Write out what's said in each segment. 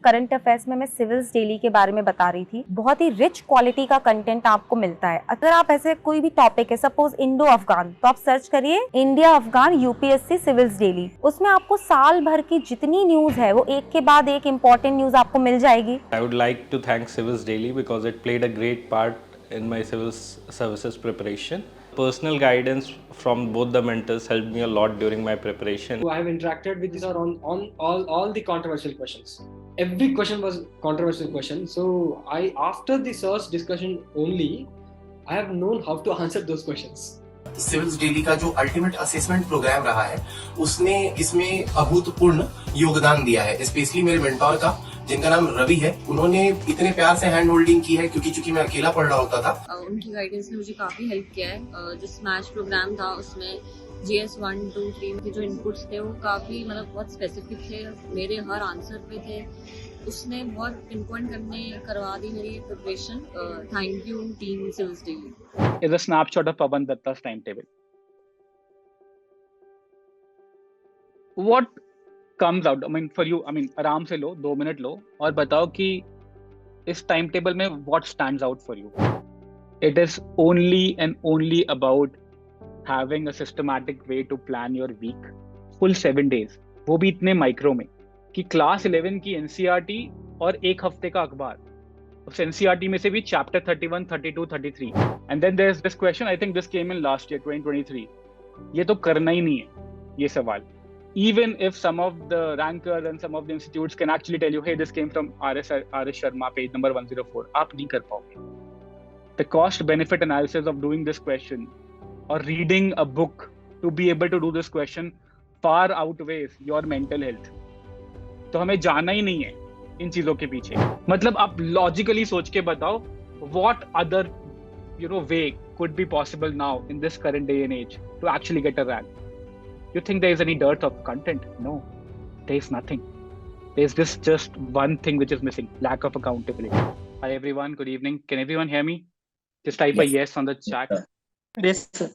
Current affairs में मैं civils daily के बारे में बता रही थी। बहुत ही रिच क्वालिटी का कंटेंट आपको मिलता है। अगर आप ऐसे कोई भी टॉपिक है, सपोज इंडो अफगान, तो आप सर्च करिए India Afghan UPSC civils daily. उसमें आपको साल भर की जितनी न्यूज है वो एक के बाद एक इम्पोर्टेंट न्यूज आपको मिल जाएगी। I would like to thank Civils Daily because it played a great part in my civil services preparation. Personal guidance from both the mentors helped me a lot during my preparation. I have interacted with this on all the controversial questions. Every question was controversial question. So after the search discussion only, I have known how to answer those questions. Civils daily का जो ultimate assessment programme रहा है उसने इसमें अभूतपूर्ण योगदान दिया है, specially मेरे मेंटोर का जिनका नाम रवि है। उन्होंने इतने प्यार से हैंड होल्डिंग की है क्योंकि चूंकि मैं अकेला पढ़ रहा होता था। उनकी गाइडेंस ने मुझे काफी हेल्प किया है। जो स्मैश प्रोग्राम था उसमें GS 1, 2, 3 के जो इनपुट्स थे वो काफी बहुत स्पेसिफिक थे, मेरे हर आंसर पे थे। उसने बहुत पिनपॉइंट करवा दी मेरी preparation. Thank you team civils daily. Is a snapshot of Pavandatta's timetable. What comes out? I mean, for you, आराम से लो, 2 मिनट लो और बताओ कि इस टाइम टेबल में what stands out for you? It is only and only about having a systematic way to plan your week. Full 7 days. वो भी इतने माइक्रो में कि क्लास 11 की NCERT और एक हफ्ते का अखबार। उस NCERT में से भी chapter 31, 32, 33 and then there's this question. I think this came in last year 2023. ये तो करना ही नहीं है ये सवाल. Even if some of the rankers and some of the institutes can actually tell you, hey, this came from RS Sharma, page number 104. आप नहीं कर पाओगे. The cost benefit analysis of doing this question or reading a book to be able to do this question far outweighs your mental health. तो हमें जाना ही नहीं है इन चीजों के पीछे। मतलब आप लॉजिकली सोच के बताओ what other way could be possible now in this current day and age to actually get a rank. You think there is any dearth of content? No, there is nothing. There's just one thing which is missing: lack of accountability. Hi everyone, good evening. Can everyone hear me? Just type a yes on the chat. Yes, sir.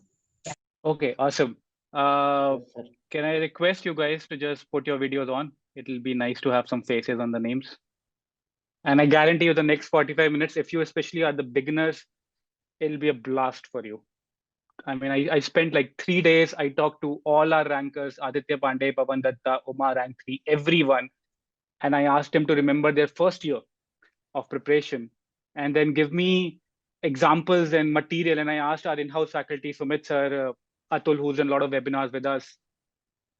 Okay, awesome. Can I request you guys to just put your videos on? It'll be nice to have some faces on the names. And I guarantee you the next 45 minutes, if you especially are the beginners, it'll be a blast for you. I mean, I spent like 3 days. I talked to all our rankers, Aditya Pande, Pavandatta, Uma rank 3, everyone. And I asked them to remember their first year of preparation and then give me examples and material. And I asked our in-house faculty, Sumit sir, Atul, who's in a lot of webinars with us,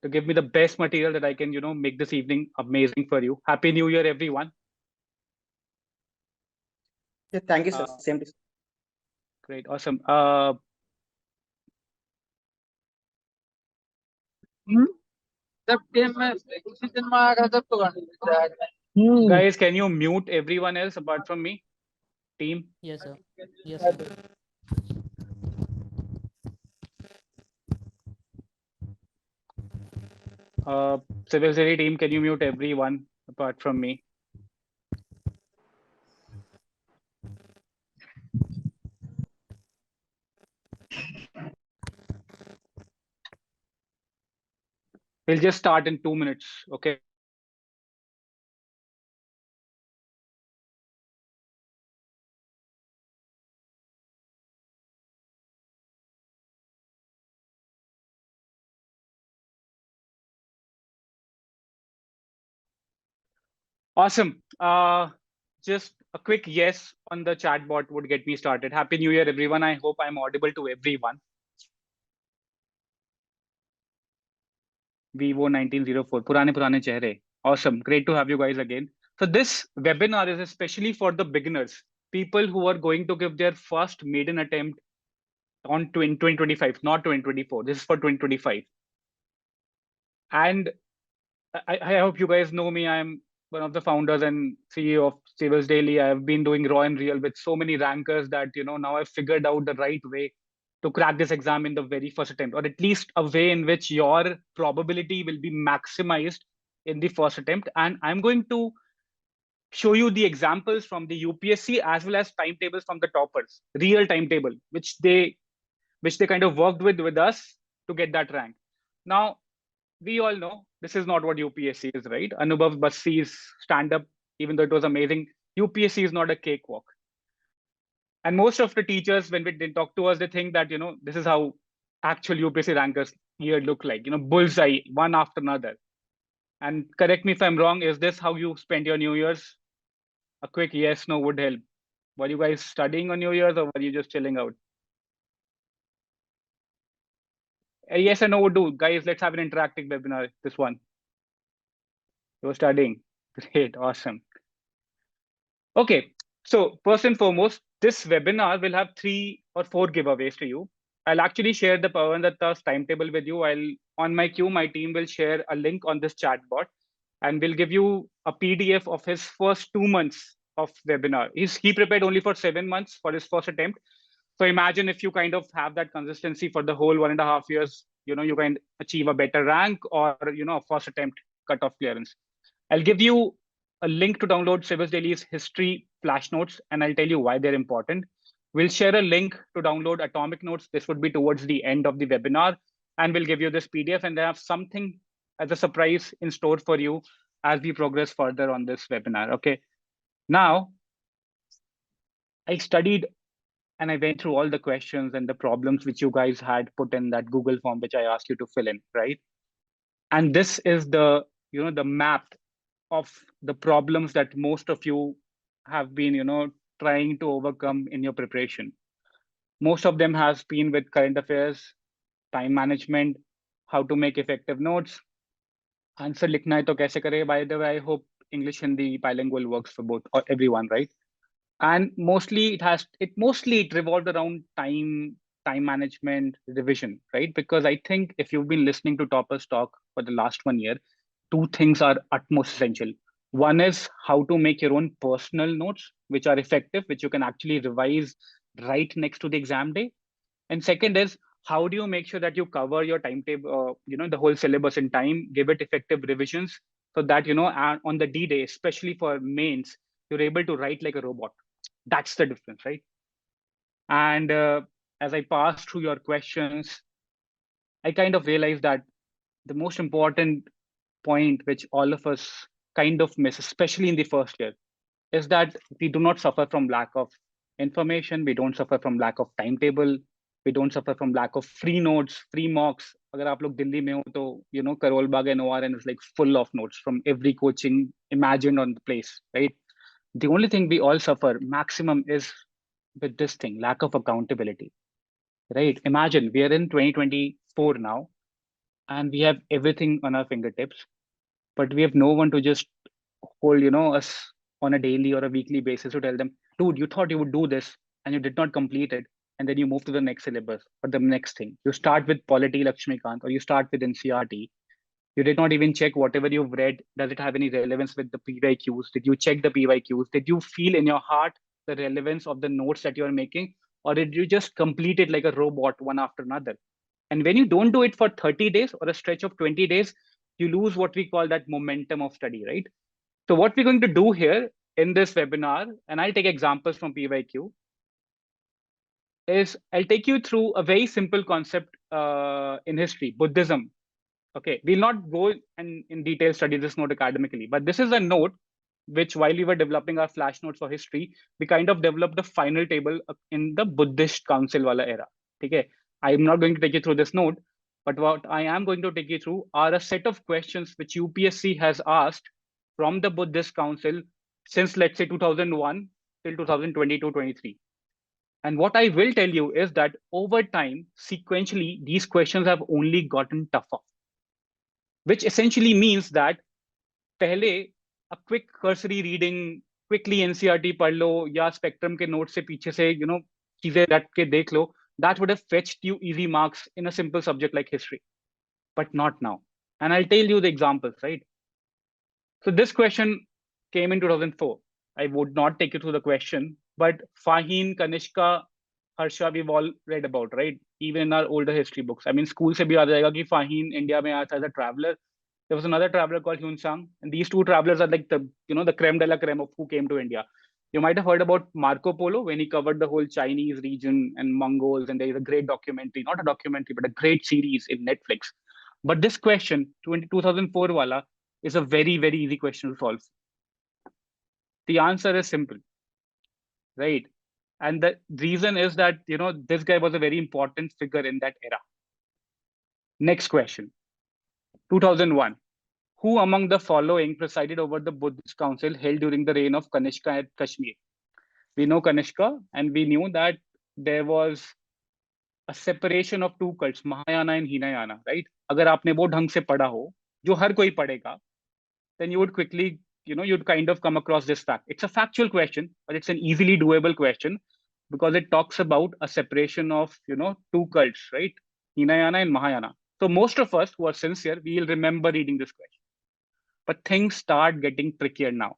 to give me the best material that I can, make this evening amazing for you. Happy New Year, everyone. Yeah, thank you, sir. Same to you. Great, awesome. Guys, can you mute everyone else apart from me? Team? Yes, sir. Yes, sir. Civilsdaily team, can you mute everyone apart from me? We'll just start in 2 minutes, okay? Awesome. Just a quick yes on the chat bot would get me started. Happy New Year, everyone. I hope I'm audible to everyone. Vivo 1904, purane chehre. Awesome. Great to have you guys again. So this webinar is especially for the beginners, people who are going to give their first maiden attempt on 2025, not 2024. This is for 2025. And I hope you guys know me. I'm one of the founders and CEO of Civils Daily. I've been doing raw and real with so many rankers that, now I've figured out the right way to crack this exam in the very first attempt, or at least a way in which your probability will be maximized in the first attempt. And I'm going to show you the examples from the UPSC as well as timetables from the toppers, real timetable, which they kind of worked with us to get that rank. Now, we all know this is not what UPSC is, right? Anubhav Bassi's stand-up even though it was amazing. UPSC is not a cakewalk. And most of the teachers, when they talk to us, they think that, this is how actual UPSC rankers year look like, bullseye, one after another. And correct me if I'm wrong, is this how you spend your New Year's? A quick yes, no would help. Were you guys studying on New Year's or were you just chilling out? A yes and no would do. Guys, let's have an interactive webinar, this one. You were studying. Great, awesome. Okay, so first and foremost, this webinar will have 3 or 4 giveaways to you. I'll actually share the Pavandatta's timetable with you. On my queue, my team will share a link on this chat bot and will give you a PDF of his first 2 months of webinar. He prepared only for 7 months for his first attempt. So imagine if you kind of have that consistency for the whole 1.5 years, you can achieve a better rank or, a first attempt cutoff clearance. I'll give you a link to download Civilsdaily's history flash notes, and I'll tell you why they're important. We'll share a link to download atomic notes. This would be towards the end of the webinar, and we'll give you this PDF, and they have something as a surprise in store for you as we progress further on this webinar. Okay. Now, I studied and I went through all the questions and the problems which you guys had put in that Google form, which I asked you to fill in, right? And this is the, the map of the problems that most of you have been, trying to overcome in your preparation. Most of them has been with current affairs, time management, how to make effective notes, answer likhna hai to kaise kare. By the way, I hope English Hindi bilingual works for both or everyone, right? And mostly it revolved around time management, revision, right? Because I think if you've been listening to Toppers talk for the last 1 year, 2 things are utmost essential. One is how to make your own personal notes, which are effective, which you can actually revise right next to the exam day. And second is, how do you make sure that you cover your timetable, the whole syllabus in time, give it effective revisions so that, on the D-Day, especially for mains, you're able to write like a robot. That's the difference, right? And as I passed through your questions, I kind of realized that the most important point which all of us kind of miss, especially in the first year, is that we do not suffer from lack of information. We don't suffer from lack of timetable. We don't suffer from lack of free notes, free mocks. Agar aap log Delhi mein ho to, Karol Bagh and ORN is like full of notes from every coaching imagined on the place, right? The only thing we all suffer maximum is with this thing, lack of accountability, right? Imagine we are in 2024 now and we have everything on our fingertips, but we have no one to just hold, us on a daily or a weekly basis to tell them, dude, you thought you would do this and you did not complete it. And then you move to the next syllabus or the next thing. You start with Polity Lakshmikant or you start with NCRT. You did not even check whatever you've read. Does it have any relevance with the PYQs? Did you check the PYQs? Did you feel in your heart the relevance of the notes that you're making? Or did you just complete it like a robot one after another? And when you don't do it for 30 days or a stretch of 20 days, you lose what we call that momentum of study, right? So what we're going to do here in this webinar, and I'll take examples from PYQ, is I'll take you through a very simple concept in history, Buddhism. Okay, we'll not go in detail study this note academically, but this is a note which while we were developing our flash notes for history, we kind of developed the final table in the Buddhist council wala era. Okay, I'm not going to take you through this note, but what I am going to take you through are a set of questions which UPSC has asked from the Buddhist council since, let's say, 2001 till 2022-23. And what I will tell you is that over time, sequentially, these questions have only gotten tougher, which essentially means that पहले a quick cursory reading, quickly NCRT पढ़ लो या spectrum के notes से पीछे से चीजें रट के देख लो, that would have fetched you easy marks in a simple subject like history, but not now. And I'll tell you the examples, right? So this question came in 2004. I would not take you through the question, but Faheen, Kanishka, Harsha, we've all read about, right? Even in our older history books. I mean, school se bhi yaad aayega ki Faheen India mein aaya tha as a traveler. There was another traveler called Hyun Sang, and these 2 travelers are like the creme de la creme of who came to India. You might have heard about Marco Polo when he covered the whole Chinese region and Mongols, and there is a great documentary, not a documentary, but a great series in Netflix. But this question, 2004 wala, is a very, very easy question to solve. The answer is simple, right? And the reason is that, this guy was a very important figure in that era. Next question. 2001. Who among the following presided over the Buddhist council held during the reign of Kanishka at Kashmir? We know Kanishka, and we knew that there was a separation of two cults, Mahayana and Hinayana, right? अगर आपने वो ढंग से पढ़ा हो, जो हर कोई पढ़ेगा, then you would quickly, you'd kind of come across this fact. It's a factual question, but it's an easily doable question because it talks about a separation of, two cults, right? Hinayana and Mahayana. So most of us who are sincere, we will remember reading this question. But things start getting trickier now.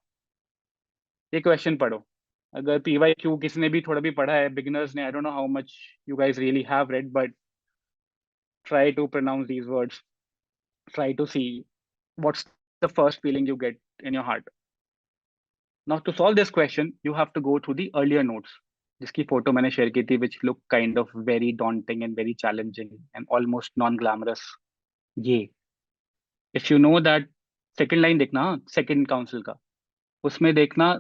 ये question पढ़ो. अगर PYQ किसने भी थोड़ा भी पढ़ा है, beginners ने, I don't know how much you guys really have read, but try to pronounce these words. Try to see what's the first feeling you get in your heart. Now, to solve this question, you have to go through the earlier notes. जिसकी photo मैंने share की थी, which look kind of very daunting and very challenging and almost non-glamorous. ये. If you know that second line देखना, second council का, उसमें देखना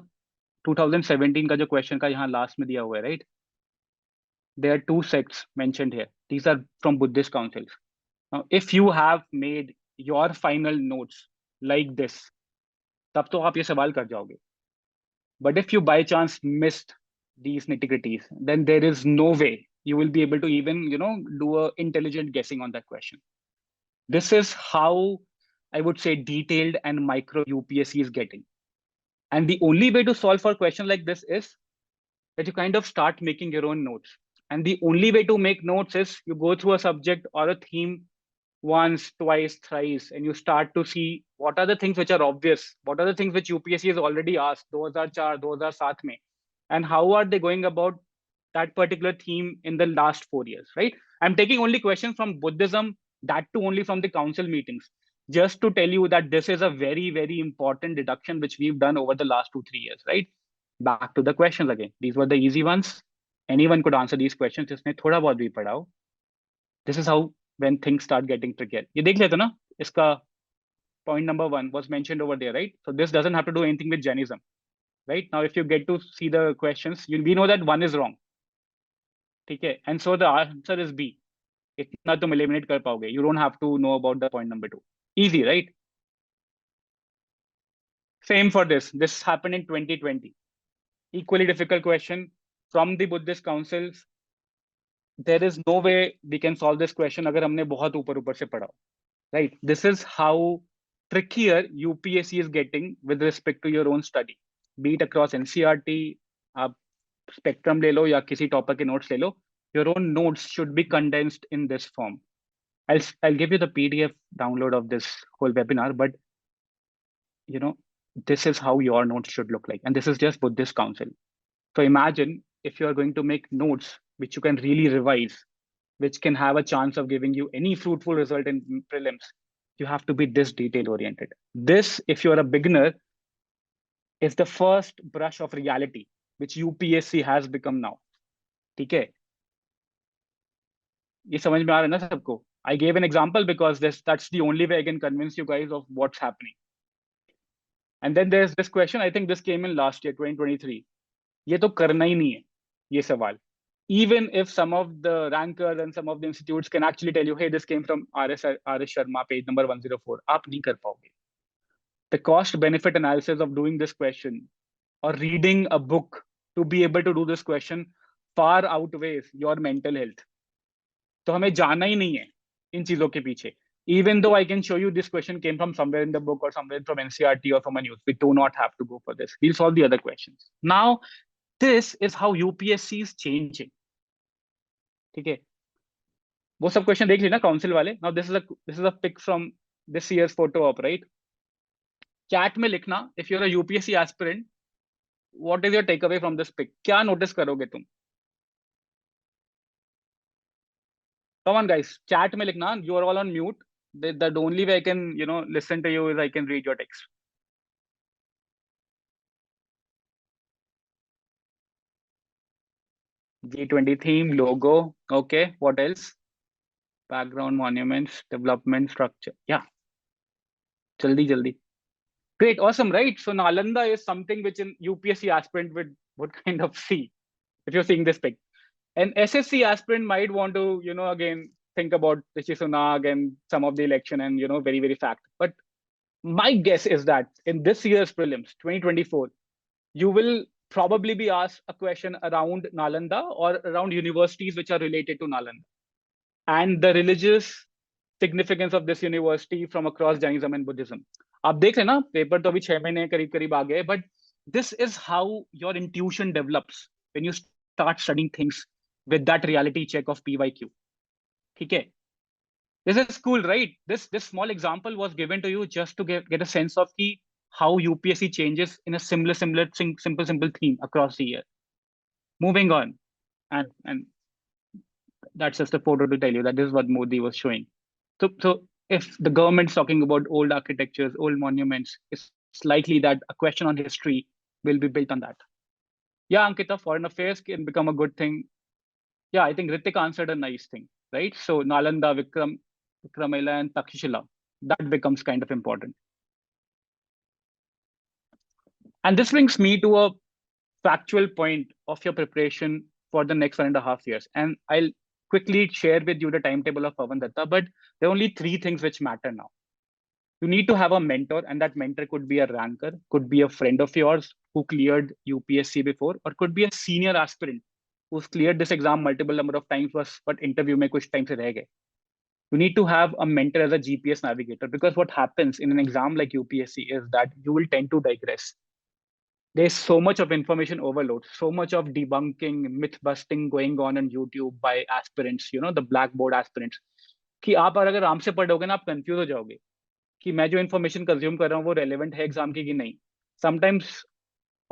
2017 का जो question का यहाँ last में दिया हुआ है, right? There are two sects mentioned here. These are from Buddhist councils. Now, if you have made your final notes like this, तब तो आप ये सवाल कर जाओगे. But if you by chance missed these nitty-gritties, then there is no way you will be able to even, do a intelligent guessing on that question. This is how I would say detailed and micro UPSC is getting. And the only way to solve for a question like this is that you kind of start making your own notes. And the only way to make notes is you go through a subject or a theme once, twice, thrice, and you start to see what are the things which are obvious, what are the things which UPSC has already asked, those are char, those are saath mein, and how are they going about that particular theme in the last 4 years, right? I'm taking only questions from Buddhism, that too only from the council meetings, just to tell you that this is a very, very important deduction which we've done over the last 2-3 years, right? Back to the questions again. These were the easy ones. Anyone could answer these questions. जिसने थोड़ा बहुत भी पढ़ा हो. This is how when things start getting trickier. ये देख लेते ना, इसका point number 1 was mentioned over there, right? So this doesn't have to do anything with Jainism, right? Now, if you get to see the questions, we know that one is wrong. Okay, and so the answer is B. इतना तुम eliminate कर पाओगे. You don't have to know about the point number 2. Easy, right? Same for this. This happened in 2020. Equally difficult question from the Buddhist councils. There is no way we can solve this question अगर हमने बहुत ऊपर से पढ़ा, right? This is how trickier UPSC is getting with respect to your own study, be it across NCERT, आप spectrum ले लो या किसी topper के notes ले लो. Your own notes should be condensed in this form. I'll give you the PDF download of this whole webinar, but this is how your notes should look like, and this is just Buddhist council. So imagine if you are going to make notes which you can really revise, which can have a chance of giving you any fruitful result in prelims, you have to be this detail oriented. This, if you're a beginner, is the first brush of reality which UPSC has become now. ठीक है? ये समझ में आ रहा है ना सबको? I gave an example because that's the only way I can convince you guys of what's happening. And then there's this question. I think this came in last year, 2023. ये तो करना ही नहीं है ये सवाल. Even if some of the rankers and some of the institutes can actually tell you, hey, this came from RS Sharma, page number 104. आप नहीं कर पाओगे. The cost benefit analysis of doing this question or reading a book to be able to do this question far outweighs your mental health. तो हमें जाना ही नहीं है इन चीजों के पीछे. Even though I can show you this question came from somewhere in the book or somewhere from NCERT or from a news, we do not have to go for this. We'll solve the other questions. Now, this is how UPSC is changing. ठीक है? वो सब question देख लेना council वाले. Now this is a pic from this year's photo op, right? Chat में लिखना, if you're a UPSC aspirant, what is your takeaway from this pic? क्या notice करोगे तुम? Come on, guys. Chat में लिखना. You are all on mute. The only way I can, listen to you is I can read your text. G20 theme, logo. Okay. What else? Background, monuments, development, structure. Yeah. Jaldi. Great, awesome, right? So Nalanda is something which an UPSC aspirant would kind of see if you're seeing this pic. An SSC aspirant might want to, again think about Rishi Sunak and some of the election and very very fact. But my guess is that in this year's prelims, 2024, you will probably be asked a question around Nalanda or around universities which are related to Nalanda and the religious significance of this university from across Jainism and Buddhism. आप देख रहे ना paper तो अभी 6 महीने करीब करीब आ गए, but this is how your intuition develops when you start studying things with that reality check of PYQ. ठीक है? This is cool, right? This small example was given to you just to get a sense of how UPSC changes in a simple theme across the year. Moving on, and that's just a photo to tell you that this is what Modi was showing. So if the government's talking about old architectures, old monuments, it's likely that a question on history will be built on that. Yeah, Ankita, foreign affairs can become a good thing. Yeah, I think Ritik answered a nice thing, right? So Nalanda, Vikramila, and Takshashila, that becomes kind of important. And this brings me to a factual point of your preparation for the next 1.5 years. And I'll quickly share with you the timetable of Pavandatta, but there are only 3 things which matter now. You need to have a mentor, and that mentor could be a ranker, could be a friend of yours who cleared UPSC before, or could be a senior aspirant who's cleared this exam multiple number of times, but interview mein kuch time se reh gaye. You need to have a mentor as a GPS navigator, because what happens in an exam like UPSC is that you will tend to digress. There's so much of information overload, so much of debunking, myth busting going on YouTube by aspirants, the blackboard aspirants, कि आप अगर आराम से पढ़ोगे ना आप confuse हो जाओगे कि मैं जो इन्फॉर्मेशन कंज्यूम कर रहा हूँ वो रेलेवेंट है एग्जाम की कि नहीं. Sometimes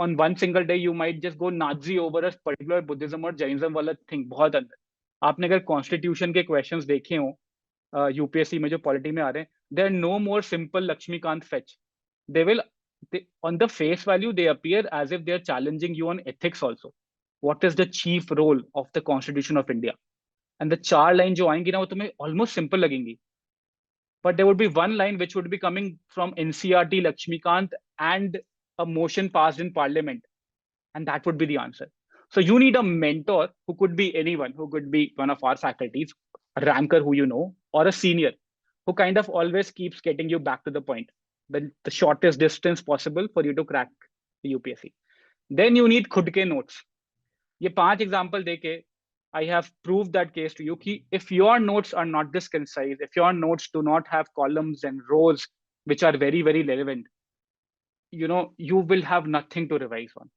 on one single day you might just go nazi over a particular Buddhism और Jainism वाला thing बहुत अंदर. आपने अगर कॉन्स्टिट्यूशन के क्वेश्चंस देखे हो यूपीएससी में जो पॉलिटी में आ रहे हैं, they are no more simple Laxmikanth fetch. They will, on the face value, they appear as if they are challenging you on ethics also. What is the chief role of the Constitution of India? And the 4 line जो आएंगी ना वो तुम्हें almost simple लगेंगी. But there would be one line which would be coming from NCRT Lakshmikant and a motion passed in Parliament, and that would be the answer. So you need a mentor who could be anyone, who could be one of our faculties, a ranker who you know, or a senior who kind of always keeps getting you back to the point, the shortest distance possible for you to crack the UPSC. Then you need खुद के notes. ये 5 example देके I have proved that case to you कि if your notes are not this concise, if your notes do not have columns and rows which are very very relevant, you will have nothing to revise on.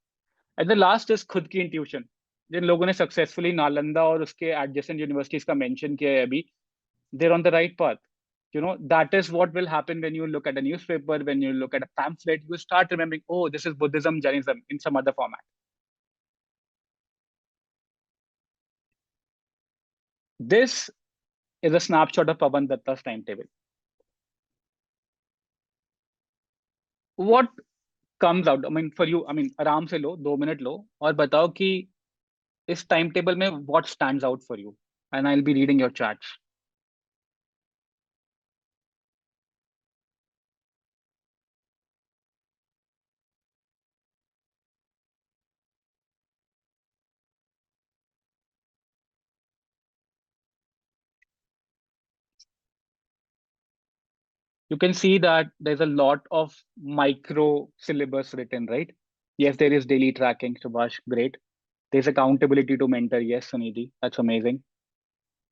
And the last is खुद की intuition. जिन लोगों ने successfully Nalanda और उसके adjacent universities का mention किया है अभी, they're on the right path. That is what will happen when you look at a newspaper, when you look at a pamphlet, you start remembering, oh, this is Buddhism, Jainism in some other format. This is a snapshot of Pavandatta's timetable. What comes out, for you, आराम से लो, 2 minute लो और बताओ कि इस timetable में what stands out for you, and I'll be reading your chats. You can see that there's a lot of micro syllabus written, right? Yes, there is daily tracking, Subhash, great. There's accountability to mentor, yes, Sunidhi, that's amazing.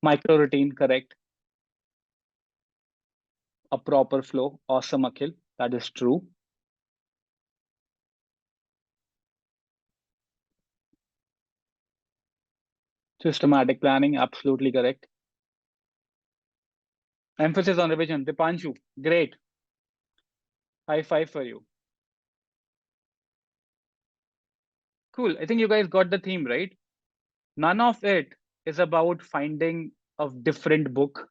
Micro routine, correct. A proper flow, awesome, Akhil, that is true. Systematic planning, absolutely correct. Emphasis on revision, Dipanshu, great. High five for you. Cool, I think you guys got the theme, right? None of it is about finding a different book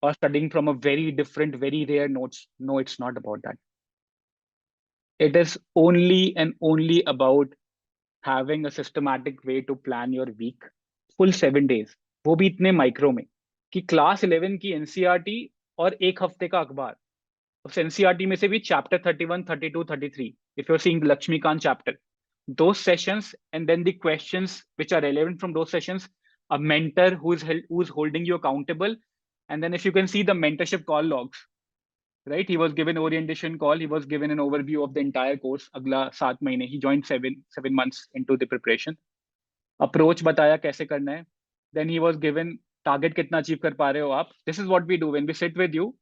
or studying from a very different, very rare notes. No, it's not about that. It is only and only about having a systematic way to plan your week. Full 7 days. वो भी इतने micro में कि class 11 की NCERT और 1 हफ्ते का अखबार उस एनसीईआरटी में से भी chapter 31, 32, 33, if you're seeing the Lakshmikant chapter, those sessions and then the questions which are relevant from those sessions, a mentor who's holding you accountable, and then if you can see the mentorship call logs, right? He was given orientation call, he was given an overview of the entire course. अगला 7 महीने, he joined 7 months into the preparation. Approach बताया कैसे करना है. Then he was given target कितना achieve कर पा रहे हो आप. This is what we do when we sit with you.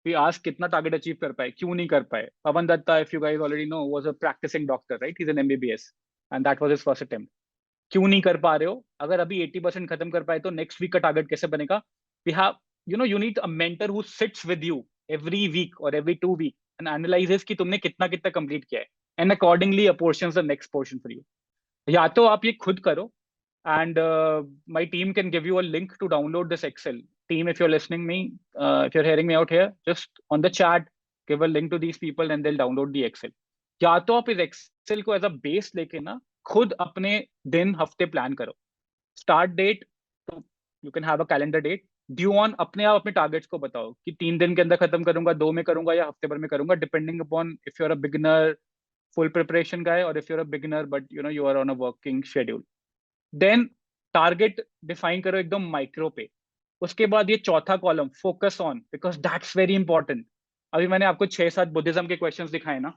We ask कितना target achieve कर पाए, क्यों नहीं कर पाए. Pavan Datta, if you guys already know, was a practicing doctor, right? He's an MBBS, and that was his first attempt. क्यों नहीं कर पा रहे हो? अगर अभी 80% खत्म कर पाए तो next week का target कैसे बनेगा? We have, you need a mentor who sits with you every week or every 2 weeks and analyzes कि तुमने कितना कितना complete किया है, and accordingly apportions the next portion for you. या तो आप ये खुद करो, and my team can give you a link to download this Excel. Team, if you're listening me, if you're hearing me out here, just on the chat, give a link to these people and they'll download the Excel. या तो आप इस Excel को as a base लेके ना खुद अपने दिन हफ्ते प्लान करो. स्टार्ट डेट, तो you can have a calendar date. Due on, अपने आप अपने टारगेट्स को बताओ कि 3 दिन के अंदर खत्म करूंगा, 2 में करूंगा या हफ्ते भर में करूंगा, depending upon if you are a beginner full preparation guy or if you're a beginner but you are on a working schedule. Then target define करो एकदम माइक्रो पे. उसके बाद ये चौथा column focus on, because that's very important. अभी मैंने आपको 6-7 बुद्धिज्म के क्वेश्चंस दिखाए ना,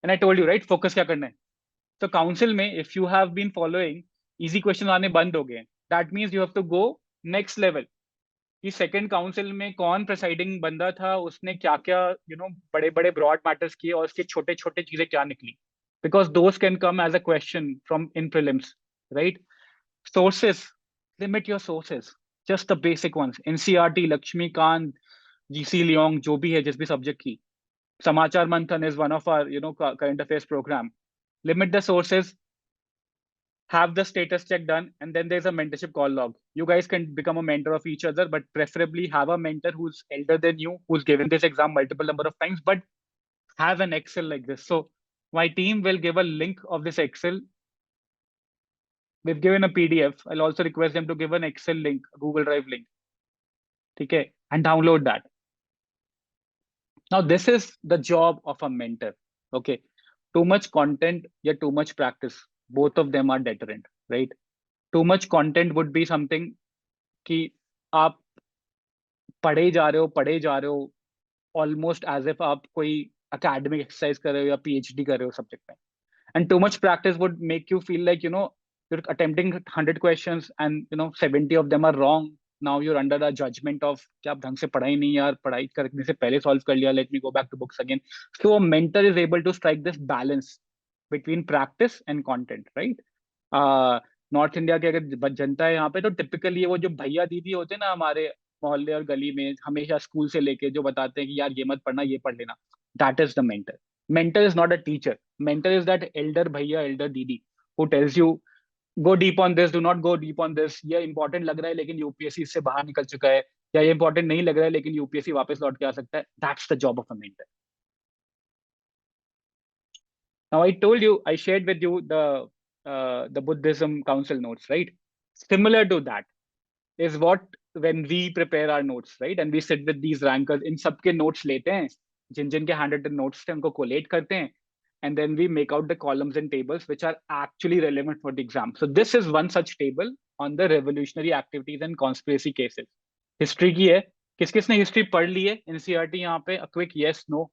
and I told you right focus क्या करना है. तो काउंसिल में if you have been following, easy question आने बंद हो गए. That means you have to go next level. कि सेकंड काउंसिल में कौन प्रेसाइडिंग बंदा था, उसने क्या क्या बड़े बड़े ब्रॉड मैटर्स किए और उसके छोटे छोटे चीजें क्या निकली, because those can come as a question from in prelims, right? Sources, limit your sources, just the basic ones. NCERT, Laxmikanth, G C Leong, जो भी है जिस भी सब्जेक्ट की. Samachar Manthan is one of our current affairs program. Limit the sources, have the status check done, and then there's a mentorship call log. You guys can become a mentor of each other, but preferably have a mentor who's elder than you, who's given this exam multiple number of times, but have an Excel like this. So my team will give a link of this Excel. We've given a PDF. I'll also request them to give an Excel link, a Google Drive link. Okay, and download that. Now this is the job of a mentor. Okay, too much content, yet too much practice. Both of them are deterrent, right? Too much content would be something कि आप पढ़े जा रहे हो almost as if आप कोई academic exercise कर रहे हो या PhD कर रहे हो subject में. And too much practice would make you feel like you're attempting 100 questions and 70 of them are wrong. Now you're under the judgment of कि आप ढंग से पढ़ा ही नहीं यार, पढ़ाई करने से पहले solve कर लिया, let me go back to books again. So a mentor is able to strike this balance between practice and content, right? North India की अगर जनता है यहाँ पे, तो टिपिकली वो जो भैया दीदी होते हैं ना हमारे मोहल्ले और गली में, हमेशा स्कूल से लेके जो बताते हैं कि यार ये मत पढ़ना, ये पढ़ लेना. That is the mentor. Mentor is not a teacher. Mentor is that Elder भैया, एल्डर दीदी who tells you go deep on this, do not go deep on this. ये इंपॉर्टेंट लग रहा है लेकिन यूपीएससी इससे बाहर निकल चुका है, या ये इंपॉर्टेंट नहीं लग रहा है लेकिन यूपीएससी वापस लौट के आ सकता है. That's the job of a mentor. Now I told you, I shared with you the Buddhism Council notes, right? Similar to that is what when we prepare our notes, right? And we sit with these rankers, इन सबके notes लेते हैं, जिन जिन के handwritten notes थे उनको collate करते हैं, and then we make out the columns and tables which are actually relevant for the exam. So this is one such table on the revolutionary activities and conspiracy cases. History की है. किस किसने history पढ़ ली है? NCERT यहाँ पे, a quick yes, no.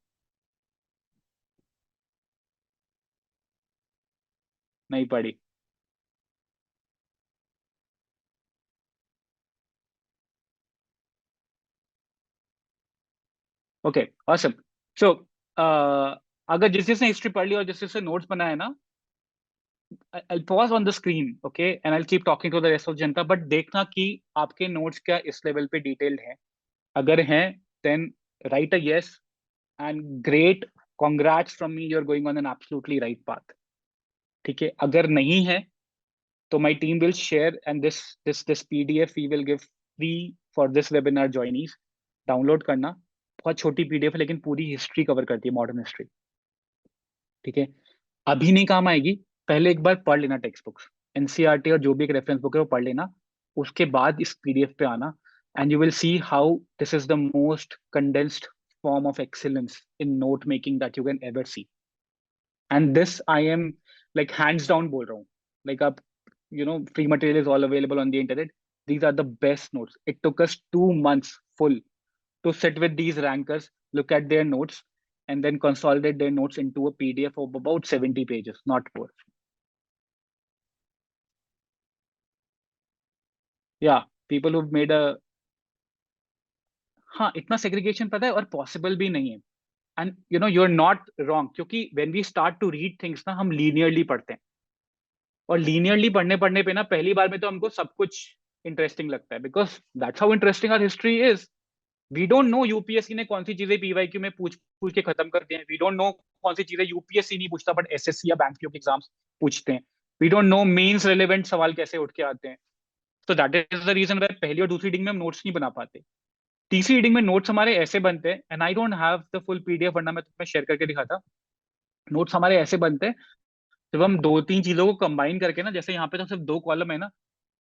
नहीं पढ़ी. Okay, awesome. So अगर जिस जिसने हिस्ट्री पढ़ ली और जिस जिसने नोट्स बनाए ना, I'll pause on the screen, okay, and I'll keep talking to the rest of Janata, but देखना कि आपके नोट्स क्या इस लेवल पे डिटेल्ड हैं. अगर हैं then write a yes and great, congrats from me, you're going on an absolutely right path. ठीक है. अगर नहीं है तो my team will share, and this PDF we will give free for this webinar joinees. Download करना. बहुत छोटी PDF है लेकिन पूरी हिस्ट्री कवर करती है, मॉडर्न हिस्ट्री. ठीक है. अभी नहीं काम आएगी, पहले एक बार पढ़ लेना टेक्स्ट बुक्स, एनसीईआरटी और जो भी एक रेफरेंस बुक है वो पढ़ लेना. उसके बाद इस PDF पे आना, and you will see how this is the most condensed form of excellence in note making that you can ever see. And this I am like hands down bol raha hu. Like up, free material is all available on the internet. These are the best notes. It took us 2 months full to sit with these rankers, look at their notes, and then consolidate their notes into a PDF of about 70 pages, not more. Yeah, people who've made a, हाँ इतना segregation पता है और possible भी नहीं है. And you're not wrong, क्योंकि when we start to read things ना हम linearly पढ़ते हैं, और linearly पढ़ने पे ना पहली बार में तो हमको सब कुछ interesting लगता है, because that's how interesting our history is. We don't know UPSC ने कौन सी चीजें पीवाईक्यू में पूछ पूछ के खत्म कर दिए हैं. We don't know कौन सी चीजें यूपीएससी नहीं पूछता बट एसएससी या बैंक के एग्जाम्स पूछते हैं. We don't know mains relevant सवाल कैसे उठ के आते हैं. So that is the reason why पहली और दूसरी रीडिंग में हम नोट्स नहीं बना पाते. तीसरी रीडिंग में नोट्स हमारे ऐसे बनते हैं, and I don't have the full PDF, वरना मैं तुम्हें शेयर करके दिखाता. नोट्स हमारे ऐसे बनते हैं जब हम दो तीन चीजों को कंबाइन करके ना, जैसे यहाँ पे तो सिर्फ 2 कॉलम है ना,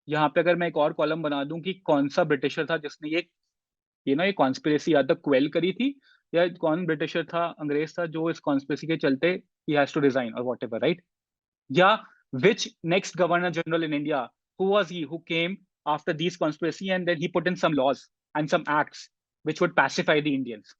यहाँ पे अगर मैं एक और कॉलम बना दूं कि कौन सा ब्रिटिशर था जिसने ये कॉन्स्पिरेसी या तो क्वेल करी थी, या कौन ब्रिटिशर था, अंग्रेज था जो इस कॉन्स्पिरेसी के चलते ही हैज टू रिजाइन और व्हाटएवर, राइट? या which next governor general in India, who was he who came after these conspiracy and then he put in some laws and some acts which would pacify the Indians,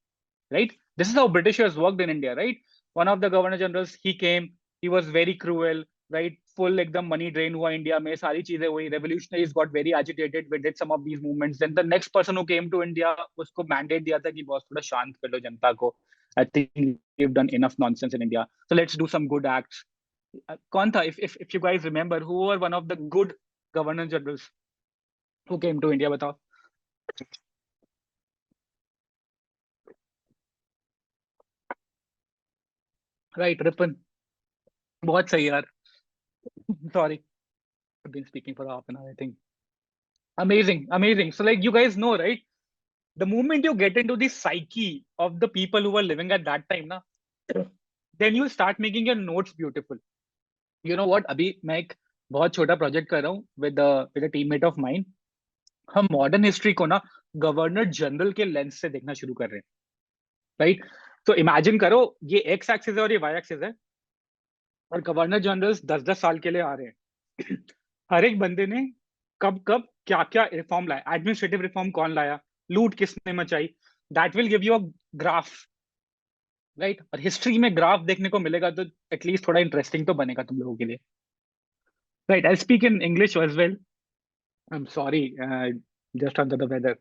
right? This is how Britishers worked in India, right? One of the governor generals, he came, he was very cruel, right? Full एकदम money drain हुआ India में, सारी चीजें हुई, revolutionaries got very agitated, we did some of these movements. Then the next person who came to India, उसको mandate दिया था कि बॉस थोड़ा शांत कर लो जनता को. I think we've done enough nonsense in India, so let's do some good acts. कौन था, if you guys remember, who were one of the good governor generals who came to India, बताओ. Right, Ripon. बहुत सही यार. Sorry, I've been speaking for half an hour, I think. Amazing, amazing. So like you guys know, right? The moment you get into the psyche of the people who were living at that time, na, then you start making your notes beautiful. You know what? अभी मैं एक बहुत छोटा project कर रहा हूँ with a teammate of mine. हम modern history को ना गवर्नर जनरल के लेंस से देखना शुरू कर रहे हैं, राइट? तो इमेजिन करो ये एक्स एक्सिस है और ये वाई एक्सिस है, और गवर्नर जनरल्स 10-10 साल के लिए आ रहे हैं. हर एक बंदे ने कब कब क्या क्या रिफॉर्म लाया, एडमिनिस्ट्रेटिव रिफॉर्म कौन लाया, लूट किसने मचाई, that will give you a graph, right? और हिस्ट्री में ग्राफ देखने को मिलेगा तो एटलीस्ट थोड़ा इंटरेस्टिंग तो बनेगा तुम लोगों के लिए, right? I speak in English as well. I'm sorry, just under the weather.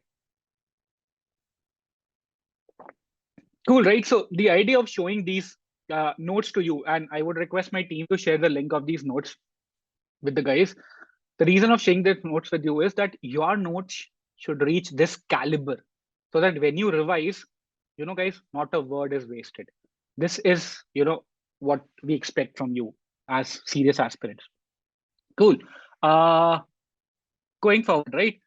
Cool, right? So the idea of showing these notes to you, and I would request my team to share the link of these notes with the guys. The reason of sharing these notes with you is that your notes should reach this caliber, so that when you revise, guys, not a word is wasted. This is, what we expect from you as serious aspirants. Cool. Going forward, right?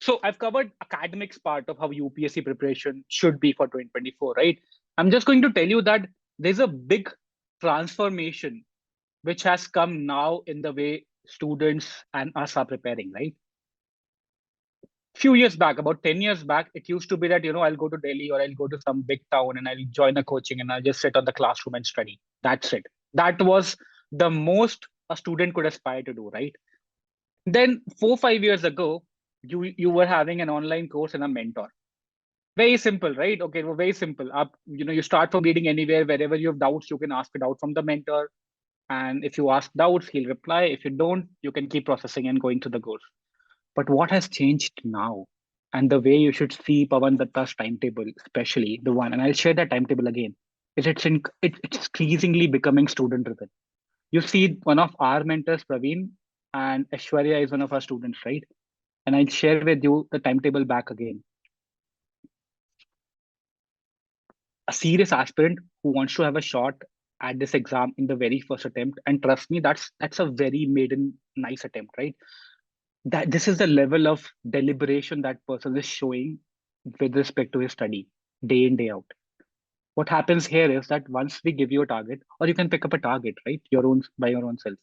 So I've covered academics part of how UPSC preparation should be for 2024, right? I'm just going to tell you that there's a big transformation which has come now in the way students and us are preparing, right? Few years back, about 10 years back, it used to be that, I'll go to Delhi or I'll go to some big town and I'll join a coaching and I'll just sit on the classroom and study. That's it. That was the most a student could aspire to do, right? Then 4-5 years ago, you were having an online course and a mentor. Very simple, right? Okay, well, very simple. Up, you start from reading anywhere, wherever you have doubts, you can ask it out from the mentor. And if you ask doubts, he'll reply. If you don't, you can keep processing and going to the course. But what has changed now? And the way you should see Pavandatta's timetable, especially the one, and I'll share that timetable again, is it's increasingly becoming student-driven. You see one of our mentors, Praveen, and Aishwarya is one of our students, right? And I'll share with you the timetable back again. A serious aspirant who wants to have a shot at this exam in the very first attempt, and trust me, that's a very maiden nice attempt, right? That this is the level of deliberation that person is showing with respect to his study, day in, day out. What happens here is that once we give you a target, or you can pick up a target, right? By your own self.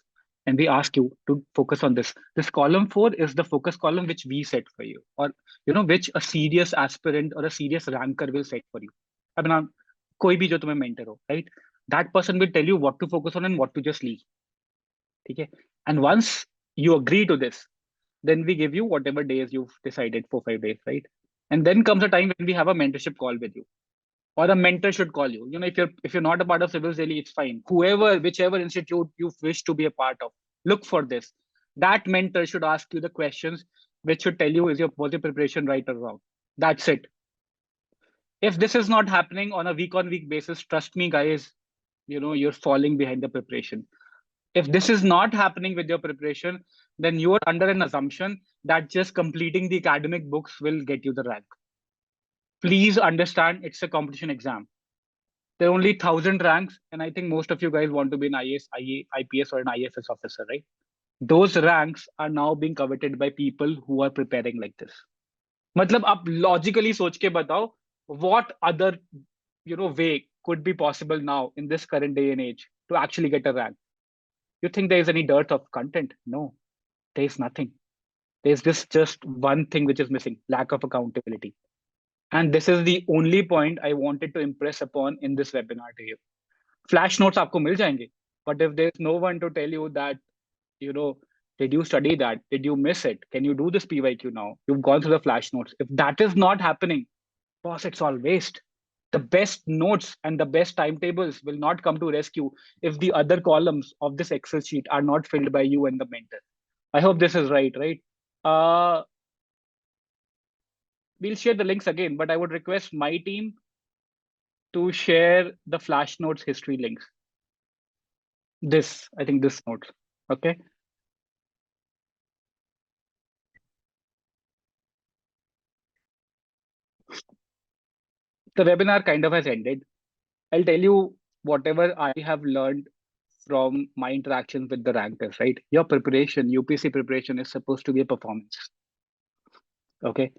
and we ask you to focus on this. This column 4 is the focus column which we set for you, or which a serious aspirant or a serious ranker will set for you. I mean, कोई भी जो तुम्हें mentor हो, right? That person will tell you what to focus on and what to just leave. Okay? And once you agree to this, then we give you whatever days you've decided, 4-5 days, right? And then comes a time when we have a mentorship call with you, or a mentor should call you. If you're not a part of Civils Daily, it's fine. Whichever institute you wish to be a part of, look for this. That mentor should ask you the questions which should tell you was your preparation right or wrong. That's it. If this is not happening on a week-on-week basis, trust me, guys, you're falling behind the preparation. If this is not happening with your preparation, then you are under an assumption that just completing the academic books will get you the rank. Please understand, it's a competition exam. There are only 1,000 ranks, and I think most of you guys want to be an IAS, IPS, or an IFS officer, right? Those ranks are now being coveted by people who are preparing like this. मतलब आप logically सोच के बताओ, what other way could be possible now in this current day and age to actually get a rank? You think there is any dearth of content? No, there is nothing. There's just one thing which is missing: lack of accountability. And this is the only point I wanted to impress upon in this webinar to you. Flash notes आपको मिल जाएंगे, but if there's no one to tell you that, did you study that? Did you miss it? Can you do this PYQ now? You've gone through the flash notes. If that is not happening, boss, it's all waste. The best notes and the best timetables will not come to rescue if the other columns of this Excel sheet are not filled by you and the mentor. I hope this is right? We'll share the links again, but I would request my team to share the flash notes history links. I think this notes, okay? The webinar kind of has ended. I'll tell you whatever I have learned from my interactions with the rankers, right? Your preparation, UPSC preparation is supposed to be a performance, okay?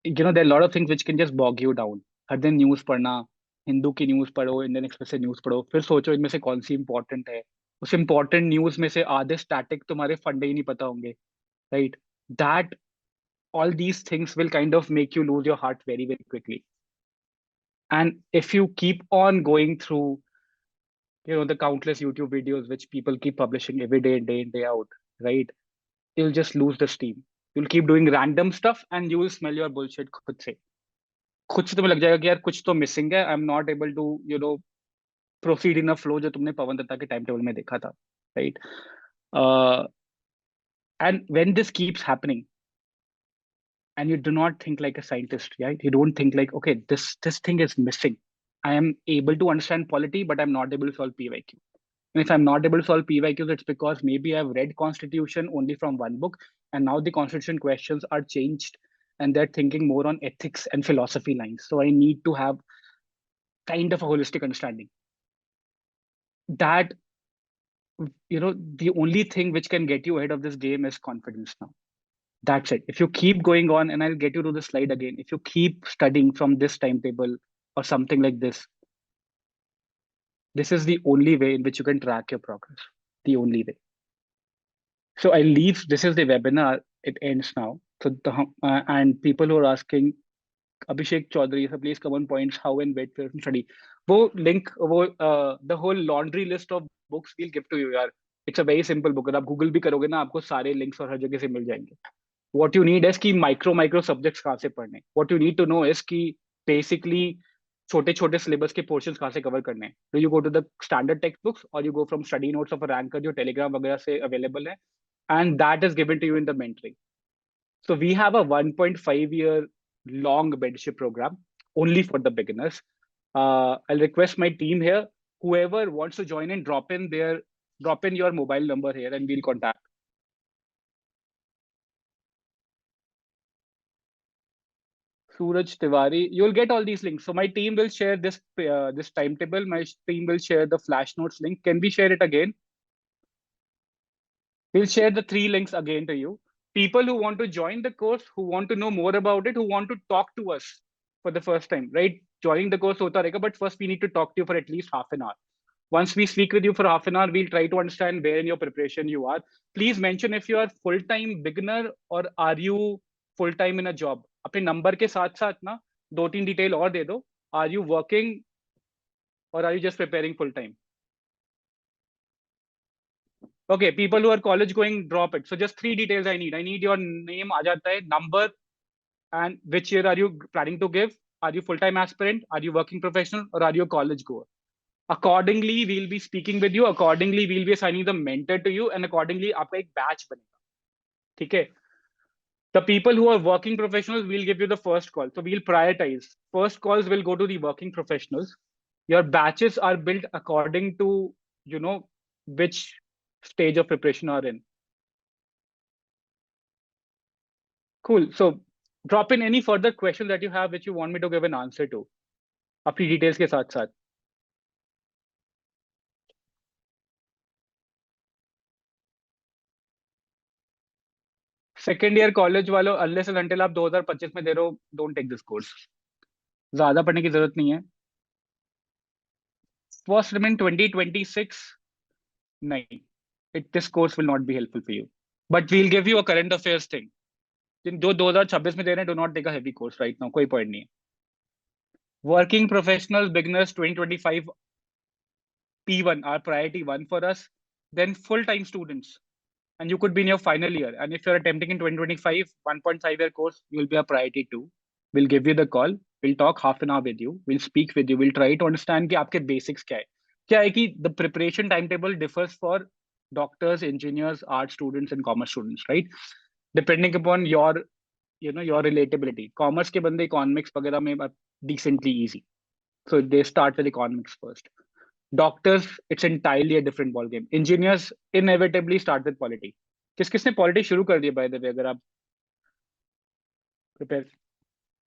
There are a lot of things which can just bog you down. हर दिन news पढ़ना, हिंदू की news पढ़ो, Indian express से news पढ़ो, फिर सोचो इनमें से कौन सी इंपॉर्टेंट है. उस इंपॉर्टेंट न्यूज़ में से आधे स्टैटिक तुम्हारे फंडे ही नहीं पता होंगे, right? That all these things will kind of make you lose your heart very, very quickly. And if you keep on going through, the countless YouTube videos which people keep publishing every day in, day out, right? You'll just lose the steam. You'll keep doing random stuff and you will smell your bullshit खुद से. खुद से तुम्हें लग जाएगा कि यार कुछ तो मिसिंग है. I'm not able to, proceed in a flow जो तुमने पवन दत्ता के टाइम टेबल में देखा था, right? And when this keeps happening, and you do not think like a scientist, right? You don't think like, okay, this thing is missing. I am able to understand polity, but I'm not able to solve PYQ. And if I'm not able to solve PYQs, it's because maybe I've read Constitution only from one book, and now the Constitution questions are changed, and they're thinking more on ethics and philosophy lines. So I need to have kind of a holistic understanding. That, the only thing which can get you ahead of this game is confidence now. That's it. If you keep going on, and I'll get you to the slide again, if you keep studying from this timetable or something like this, this is the only way in which you can track your progress. The only way. So I leave, this is the webinar, it ends now. So and people who are asking, Abhishek Chaudhary, so please come on points, how and where to study. वो link, the whole laundry list of books we'll give to you, यार. It's a very simple book. अगर आप Google भी करोगे ना, आपको सारे links और हर जगह से मिल जाएंगे. What you need is कि micro subjects कहाँ से पढ़ने. What you need to know is कि basically छोटे syllabus के portions कहाँ से cover करने. Do you go to the standard textbooks or you go from study notes of a ranker जो Telegram वगैरह से available है, and that is given to you in the mentoring. So we have a 1.5-year long mentorship program only for the beginners. I'll request my team here, whoever wants to join in, drop in your mobile number here and we'll contact. Suraj Tiwari, you'll get all these links. So my team will share this timetable. My team will share the flash notes link. Can we share it again? We'll share the 3 links again to you. People who want to join the course, who want to know more about it, who want to talk to us for the first time, right? Joining the course hota rahega, but first we need to talk to you for at least half an hour. Once we speak with you for half an hour, we'll try to understand where in your preparation you are. Please mention if you are full-time beginner or are you full-time in a job. अपने number के साथ साथ ना 2-3 detail और दे दो. Are you working or are you just preparing full-time? Okay, people who are college going, drop it. So just 3 details I need. I need your name, आ जाता है, number, and which year are you planning to give? Are you full-time aspirant? Are you working professional? Or are you a college goer? Accordingly, we'll be speaking with you. Accordingly, we'll be assigning the mentor to you, and accordingly, आपका एक batch बनेगा. ठीक है? The people who are working professionals, we'll give you the first call. So we'll prioritize. First calls will go to the working professionals. Your batches are built according to, you know, which stage of preparation are in. Cool. So drop in any further questions that you have which you want me to give an answer to. अपनी details के साथ साथ. Second year college वालों, unless and until आप 2025 में दे रहे हो, डोंट टेक दिस कोर्स. ज्यादा पढ़ने की जरूरत नहीं है. फर्स्ट सेमेस्टर 2026 नहीं, this course will not be helpful for you, but will give you a current affairs thing. जो 2026 में दे रहे हैं, do not take a heavy course right now, कोई पॉइंट नहीं है. Working professionals beginners 2025 P1 are priority 1 for us. Then full-time students, and you could be in your final year, and if you're attempting in 2025 1.5 year course, you'll be a priority 2. We'll give you the call, we'll talk half an hour with you, we'll speak with you, we'll try to understand कि आपके basics क्या है कि the preparation timetable differs for doctors, engineers, art students and commerce students, right? Depending upon your, you know, your relatability. Commerce के बंदे economics वगैरह में decently easy, so they start with economics first. Doctors, it's entirely a different ball game. Engineers inevitably start with polity. किसने polity शुरू कर दिया, by the way, अगर आप प्रिपेयर,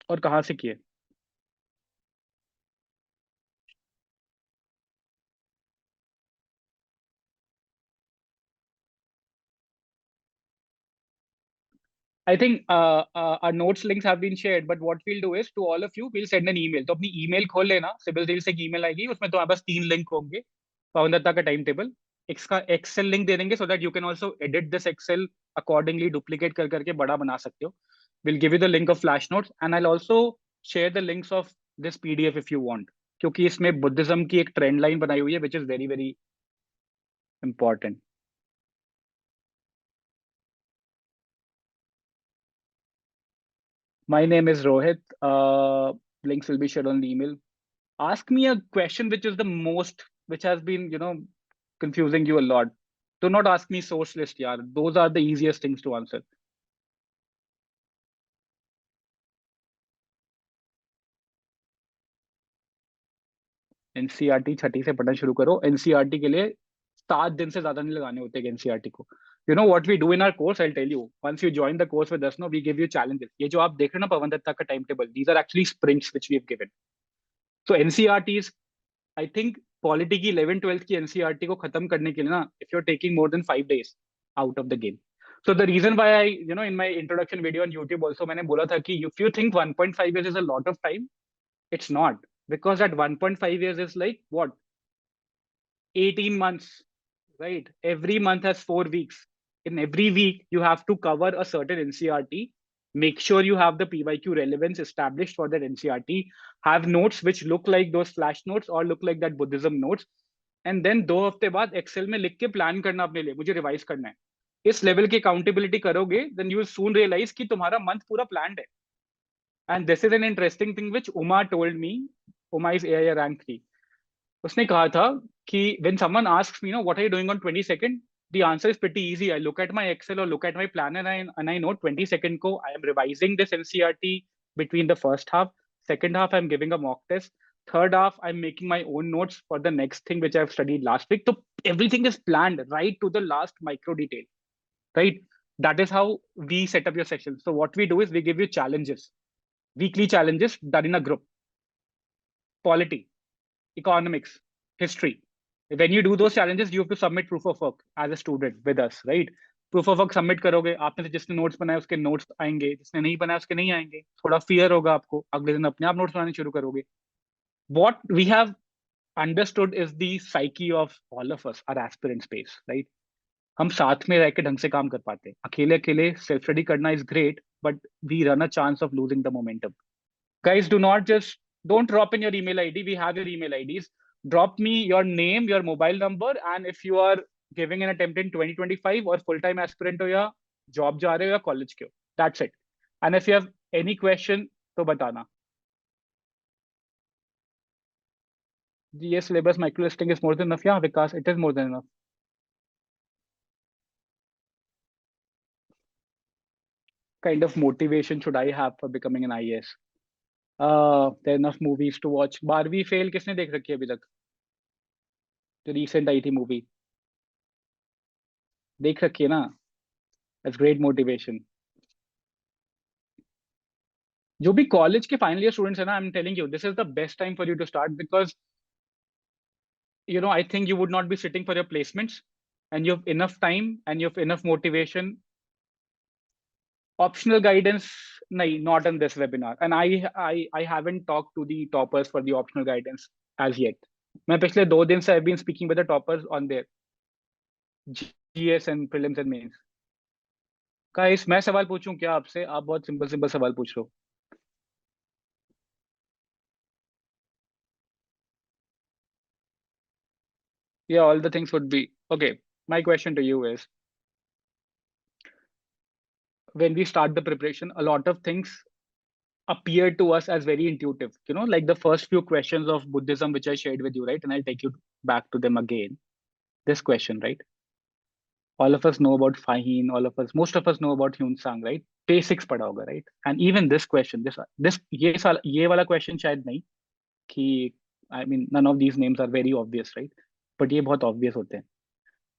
और कहाँ से किए? I think our notes links have been shared, but what we'll do is to all of you, we'll send an email. तो अपनी email खोल लेना, Civilsdaily से email आएगी, उसमें तुम्हारे पास 3 लिंक होंगे. पवनदत्ता का टाइम टेबल, इसका एक्सेल लिंक दे देंगे, so that you can also edit this Excel accordingly, duplicate कर करके बड़ा बना सकते हो. We'll give you the link of flash notes, and I'll also share the links of this PDF if you want, क्योंकि इसमें Buddhism की एक ट्रेंड लाइन बनाई हुई है, which is very very important. My name is Rohit. Links will be shared on the email. Ask me a question which is the most, which has been, you know, confusing you a lot. Do not ask me source list, yaar. Those are the easiest things to answer. NCERT छठी से पढ़ना शुरू करो. NCERT के लिए 7 दिन से ज्यादा नहीं लगाने होते NCERT को. You know what we do in our course? I'll tell you. Once you join the course with us, no, we give you challenges. ये जो आप देख रहे हो ना पवनदत्ता का timetable, these are actually sprints which we have given. So NCERTs, I think polity की 11th-12th की NCERT को खत्म करने के लिए ना, if you're taking more than 5 days out of the game. So the reason why I, you know, in my introduction video on YouTube also मैंने बोला था कि if you think 1.5 years is a lot of time, it's not, because that 1.5 years is like what, 18 months, right? Every month has 4 weeks. In every week you have to cover a certain NCERT. Make sure you have the PYQ relevance established for that NCERT. Have notes which look like those flash notes or look like that Buddhism notes. And then 2 हफ्ते बाद Excel में लिख के plan करना अपने लिए, मुझे revise करना है. इस लेवल की अकाउंटेबिलिटी करोगे, then you will soon realize कि तुम्हारा मंथ पूरा प्लान्ड है. And this is an interesting thing which Uma told me. Uma is AIA rank 3. उसने कहा था कि when someone asks me, you know, what are you doing on 22nd? The answer is pretty easy. I look at my Excel or look at my plan and I know 22nd ko I am revising this NCERT between the first half. Second half, I'm giving a mock test. Third half, I'm making my own notes for the next thing which I've studied last week. So everything is planned right to the last micro detail, right? That is how we set up your session. So what we do is we give you challenges, weekly challenges done in a group. Polity, economics, history. When you do those challenges, you have to submit proof of work as a student with us, right? Proof of work submit करोगे, आप में से जिसने notes बनाए उसके notes आएंगे, जिसने नहीं बनाए उसके नहीं आएंगे. थोड़ा fear होगा आपको, अगले दिन अपने आप notes बनाने शुरू करोगे. What we have understood is the psyche of all of us, our aspirant space, right? हम साथ में रह के ढंग से काम कर पाते हैं. अकेले अकेले सेल्फ स्टडी करना is great, but we run a chance of losing the momentum. Guys, don't drop in your email ID. We have your email IDs. Drop me your name, your mobile number, and if you are giving an attempt in 2025 or full-time aspirant हो या job जा रहे हो या college के हो. That's it. And if you have any question, तो बताना. GS syllabus microlisting is more than enough. Yeah, Vikas, it is more than enough. Kind of motivation should I have for becoming an IAS? There are enough movies to watch. 12वीं fail किसने देख रखी है अभी तक? जो recent आई थी movie. देख रखी है ना? That's great motivation. जो भी college के final year students है ना, I'm telling you, this is the best time for you to start because I think you would not be sitting for your placements and you have enough time and you have enough motivation. Optional guidance, not in this webinar. And I haven't talked to the toppers for the optional guidance as yet. मैं पिछले 2 दिन से I've been speaking with the toppers on their GS and prelims and mains. Guys, मैं सवाल पूछूं क्या आपसे? आप बहुत सिंपल सवाल पूछ रहे हो. Yeah, all the things would be okay. My question to you is, when we start the preparation, a lot of things appear to us as very intuitive, like the first few questions of Buddhism, which I shared with you, right? And I'll take you back to them again. This question, right? All of us know about Faheen, most of us know about Hyun Sang, right? Basics padha hoga, right? And even this question, ye wala question shayad nahi, ki, I mean, none of these names are very obvious, right? But ye bahut obvious hote hain.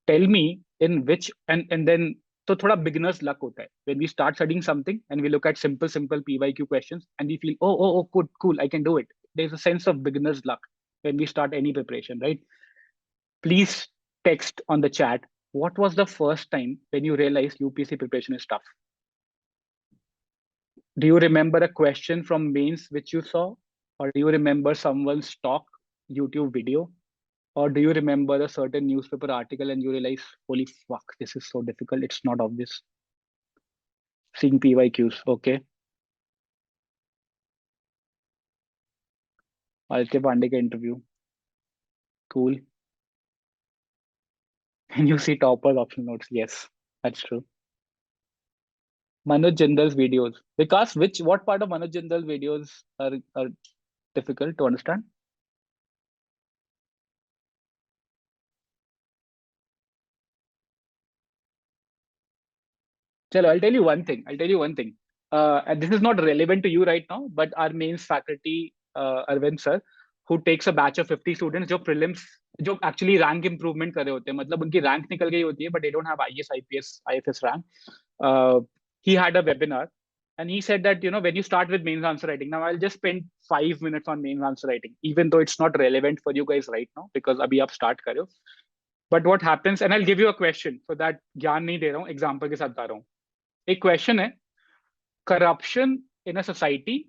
Tell me in which, and then, so thoda beginner's luck hota hai. When we start studying something and we look at simple PYQ questions and we feel, oh, good, cool, I can do it. There's a sense of beginner's luck when we start any preparation, right? Please text on the chat, what was the first time when you realized UPSC preparation is tough? Do you remember a question from mains which you saw? Or do you remember someone's talk, YouTube video? Or do you remember a certain newspaper article and you realize, holy fuck, this is so difficult, it's not obvious? Seeing PYQs, okay. Rohit Pande ka interview. Cool. And you see toppers optional notes. Yes, that's true. Manoj Jindal's videos. Vikas, what part of Manoj Jindal's videos are difficult to understand? Chalo, I'll tell you one thing. And this is not relevant to you right now, but our mains faculty, Arvind sir, who takes a batch of 50 students, जो prelims, जो actually rank improvement कर रहे होते हैं, मतलब उनकी rank निकल गई होती है, but they don't have IAS, IPS, IFS rank. He had a webinar, and he said that when you start with mains answer writing, now I'll just spend 5 minutes on mains answer writing, even though it's not relevant for you guys right now because अभी आप start कर रहे हो. But what happens, and I'll give you a question, so that ज्ञान नहीं दे रहा हूँ, example के साथ बता रहा हूँ. एक question है, corruption in a society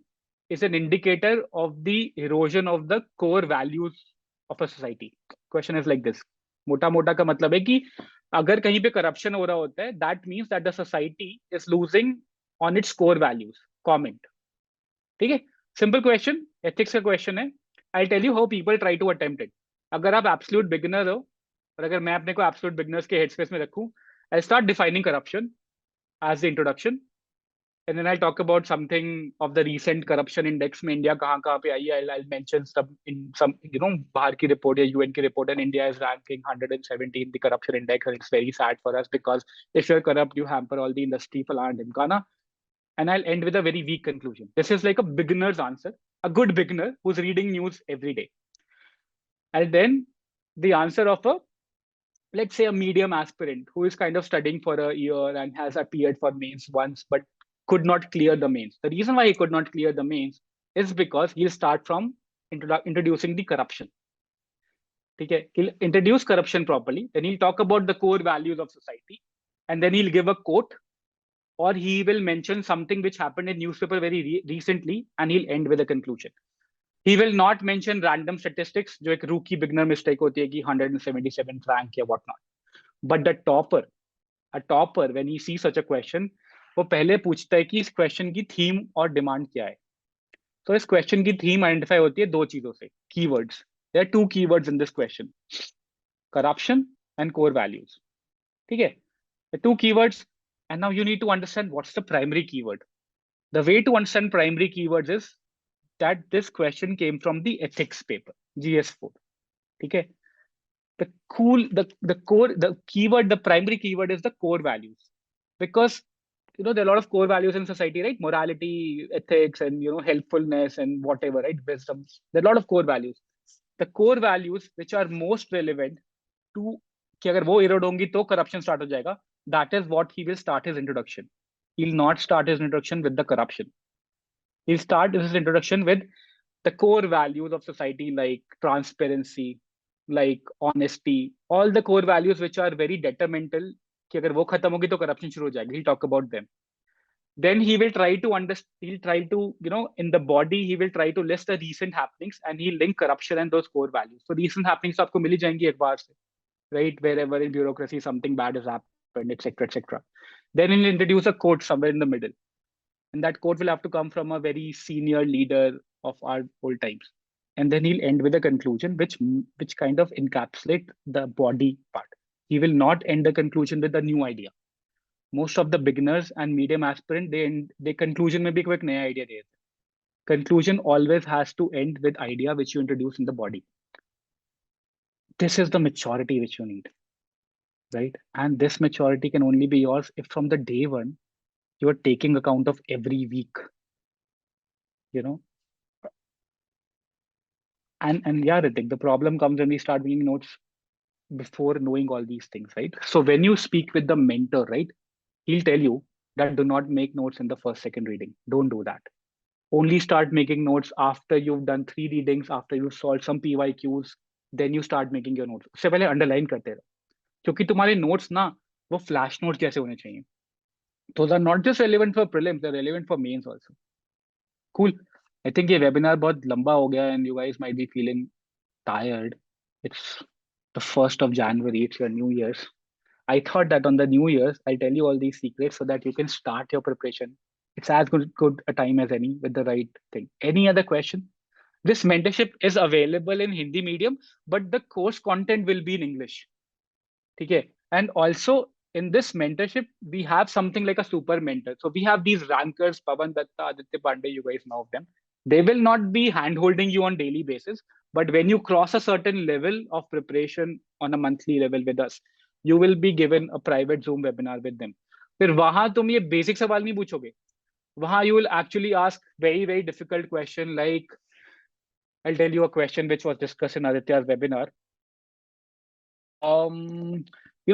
is an indicator of the erosion of the core values of a society. Question is like this. मोटा मोटा का मतलब है कि अगर कहीं पे corruption हो रहा होता है, that means that the society is losing on its core values. Comment. ठीक है? Simple question. Ethics का question है. I'll tell you how people try to attempt it. अगर आप absolute beginner हो, और अगर मैं अपने को absolute beginners के headspace में रखूं, I'll start defining corruption as the introduction. And then I'll talk about something of the recent corruption index में India कहाँ पे आई है. I'll mention some बाहर की report या UN की report, and India is ranking 117 the corruption index, and it's very sad for us because if you're corrupt, you hamper all the industry, falan dhimkana. And I'll end with a very weak conclusion. This is like a beginner's answer, a good beginner who's reading news every day. And then the answer of let's say a medium aspirant who is kind of studying for a year and has appeared for mains once, but could not clear the mains. The reason why he could not clear the mains is because he'll start from introducing the corruption. Okay? He'll introduce corruption properly, then he'll talk about the core values of society, and then he'll give a quote, or he will mention something which happened in newspaper very recently, and he'll end with a conclusion. He will not mention random statistics, जो एक rookie beginner mistake होती है कि 177th rank या what not. But the topper, when he sees such a question, वो पहले पूछता है कि इस question की theme और demand क्या है. So इस question की theme identify होती है दो चीजों से, keywords. There are two keywords in this question: corruption and core values. ठीक है? The two keywords, and now you need to understand what's the primary keyword. The way to understand primary keywords is that this question came from the ethics paper, GS4. Okay. The keyword, the primary keyword is the core values, because there are a lot of core values in society, right? Morality, ethics, and helpfulness and whatever, right? Wisdom. There are a lot of core values. The core values which are most relevant to कि अगर वो erode होंगी तो corruption start हो जाएगा. That is what he will start his introduction. He'll not start his introduction with the corruption. He'll start his introduction with the core values of society, like transparency, like honesty, all the core values which are very detrimental. कि अगर वो खत्म होगी तो corruption शुरू हो जाएगी. He'll talk about them. Then he will try to he'll try to, in the body, he will try to list the recent happenings and he'll link corruption and those core values. So recent happenings आपको मिल ही जाएंगी एक बार से, right? Wherever in bureaucracy something bad has happened, etc., etc. Then he'll introduce a quote somewhere in the middle. And that quote will have to come from a very senior leader of our old times. And then he'll end with a conclusion which kind of encapsulate the body part. He will not end the conclusion with a new idea. Most of the beginners and medium aspirant, they conclusion में भी कोई एक नया idea देते हैं. Conclusion always has to end with idea which you introduce in the body. This is the maturity which you need, right? And this maturity can only be yours if from the day one you are taking account of every week, and yeah, Ritik, the problem comes when we start making notes before knowing all these things, right? So when you speak with the mentor, right, he'll tell you that do not make notes in the first, second reading. Don't do that. Only start making notes after you've done 3 readings, after you've solved some PYQs, then you start making your notes. उससे पहले underline करते रहो, क्योंकि तुम्हारे notes ना वो flash notes जैसे होने चाहिए. Those are not just relevant for prelims, they're relevant for mains also. Cool. I think ये webinar बहुत लंबा हो गया and you guys might be feeling tired. It's the 1st of January, it's your New Year's. I thought that on the New Year's, I'll tell you all these secrets so that you can start your preparation. It's as good a time as any with the right thing. Any other question? This mentorship is available in Hindi medium, but the course content will be in English. Okay. And also in this mentorship, we have something like a super mentor. So we have these rankers, Pavandatta, Aditya Pande, you guys know of them. They will not be hand-holding you on daily basis, but when you cross a certain level of preparation on a monthly level with us, you will be given a private Zoom webinar with them. फिर वहां तुम ये basic सवाल नहीं पूछोगे. वहां you will actually ask very, very difficult question like, I'll tell you a question which was discussed in Aditya's webinar.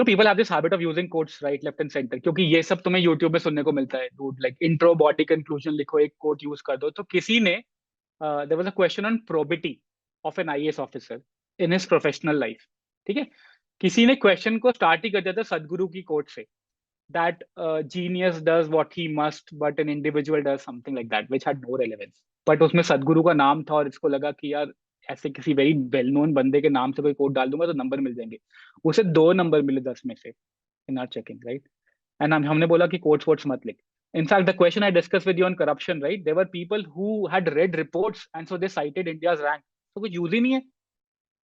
People have this habit of using quotes right, left and center, क्योंकि ये सब तुम्हें YouTube में सुनने को मिलता है. Dude, like intro, body, conclusion लिखो, एक quote use कर दो. तो किसी ने there was a question on probity of an IAS officer in his professional life. ठीक है? किसी ने question को start ही कर दिया था सदगुरु की quote से, that genius does what he must, but an individual does something like that, which had no relevance. But उसमें सदगुरु का नाम था और इसको लगा कि यार ऐसे किसी वेरी वेल नोन बंदे के नाम से कोई कोड डाल दूंगा तो नंबर मिल जाएंगे. उसे 2 नंबर मिले 10 में से इन आर चेकिंग, राइट? एंड हमने बोला कि कोड्स वोट्स मत लिख. In fact, the question I discussed with you on corruption, right? There were people who had read reports and so they cited India's rank. तो कुछ यूज ही नहीं है,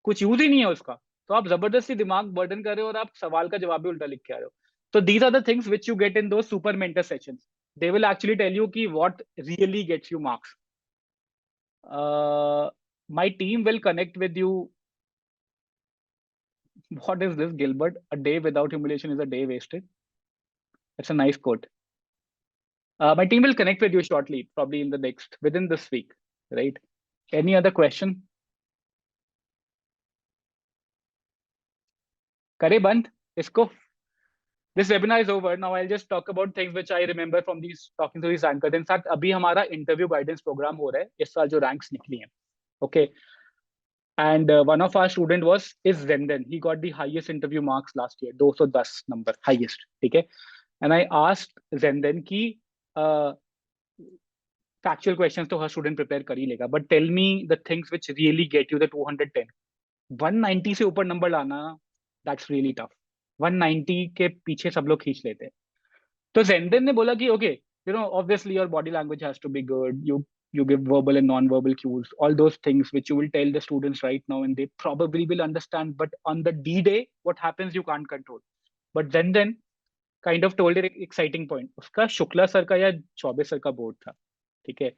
कुछ यूज ही नहीं है उसका. तो आप जबरदस्ती दिमाग बर्डन कर रहे हो और आप सवाल का जवाब भी उल्टा लिख के आ रहे हो. So these are the things which you get in those super mentor sessions. They will actually tell you ki what really gets you marks. My team will connect with you. What is this, Gilbert? A day without humiliation is a day wasted. That's a nice quote. My team will connect with you shortly, probably within this week, right? Any other question? Kare band, isko. This webinar is over. Now I'll just talk about things which I remember from talking to these rankers. In fact, अभी हमारा interview guidance program हो रहा है. इस साल जो ranks निकली हैं. Okay. And one of our student is Zenden. He got the highest interview marks last year, 210 number, highest. Okay. And I asked Zenden ki factual questions तो हर student prepare कर ही लेगा, but tell me the things which really get you the 210. 190 से ऊपर number लाना, that's really tough. 190 के पीछे सब लोग खींच लेते हैं. तो जेंदन ने बोला कि okay, obviously your body language has to be good. You give verbal and non-verbal cues, all those things which you will tell the students right now, and they probably will understand. But on the D day, what happens you can't control. But then kind of told an exciting point. उसका Shukla sir का या Choubey sir का board था, ठीक है?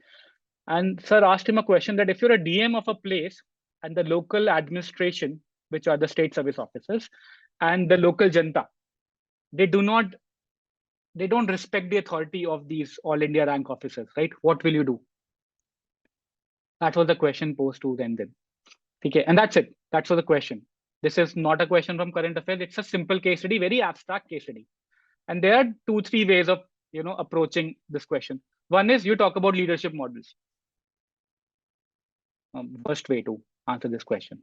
And sir asked him a question that if you're a DM of a place and the local administration, which are the state service officers, and the local janta, they don't respect the authority of these all India rank officers, right? What will you do? That was the question posed to them then. Okay, and that's it. That's was the question. This is not a question from current affairs. It's a simple case study, very abstract case study. And there are 2-3 ways of approaching this question. One is you talk about leadership models. First way to answer this question,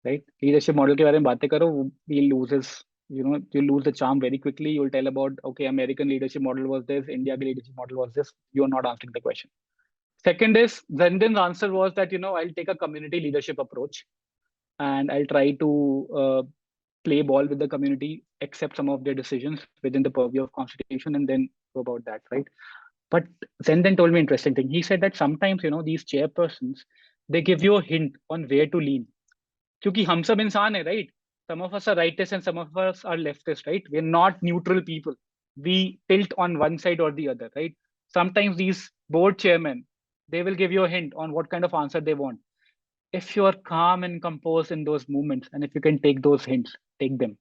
right? Leadership model के बारे में बातें करो, you lose the charm very quickly. You'll tell about, okay, American leadership model was this, India leadership model was this. You're not answering the question. Second is, Zanden's answer was that, I'll take a community leadership approach and I'll try to play ball with the community, accept some of their decisions within the purview of constitution, and then go about that, right? But Zenden told me an interesting thing. He said that sometimes, these chairpersons, they give you a hint on where to lean. Because hum sab insaan hai, right? Some of us are rightist and some of us are leftist, right? We're not neutral people. We tilt on one side or the other, right? Sometimes these board chairmen, they will give you a hint on what kind of answer they want. If you are calm and composed in those moments, and if you can take those hints, take them.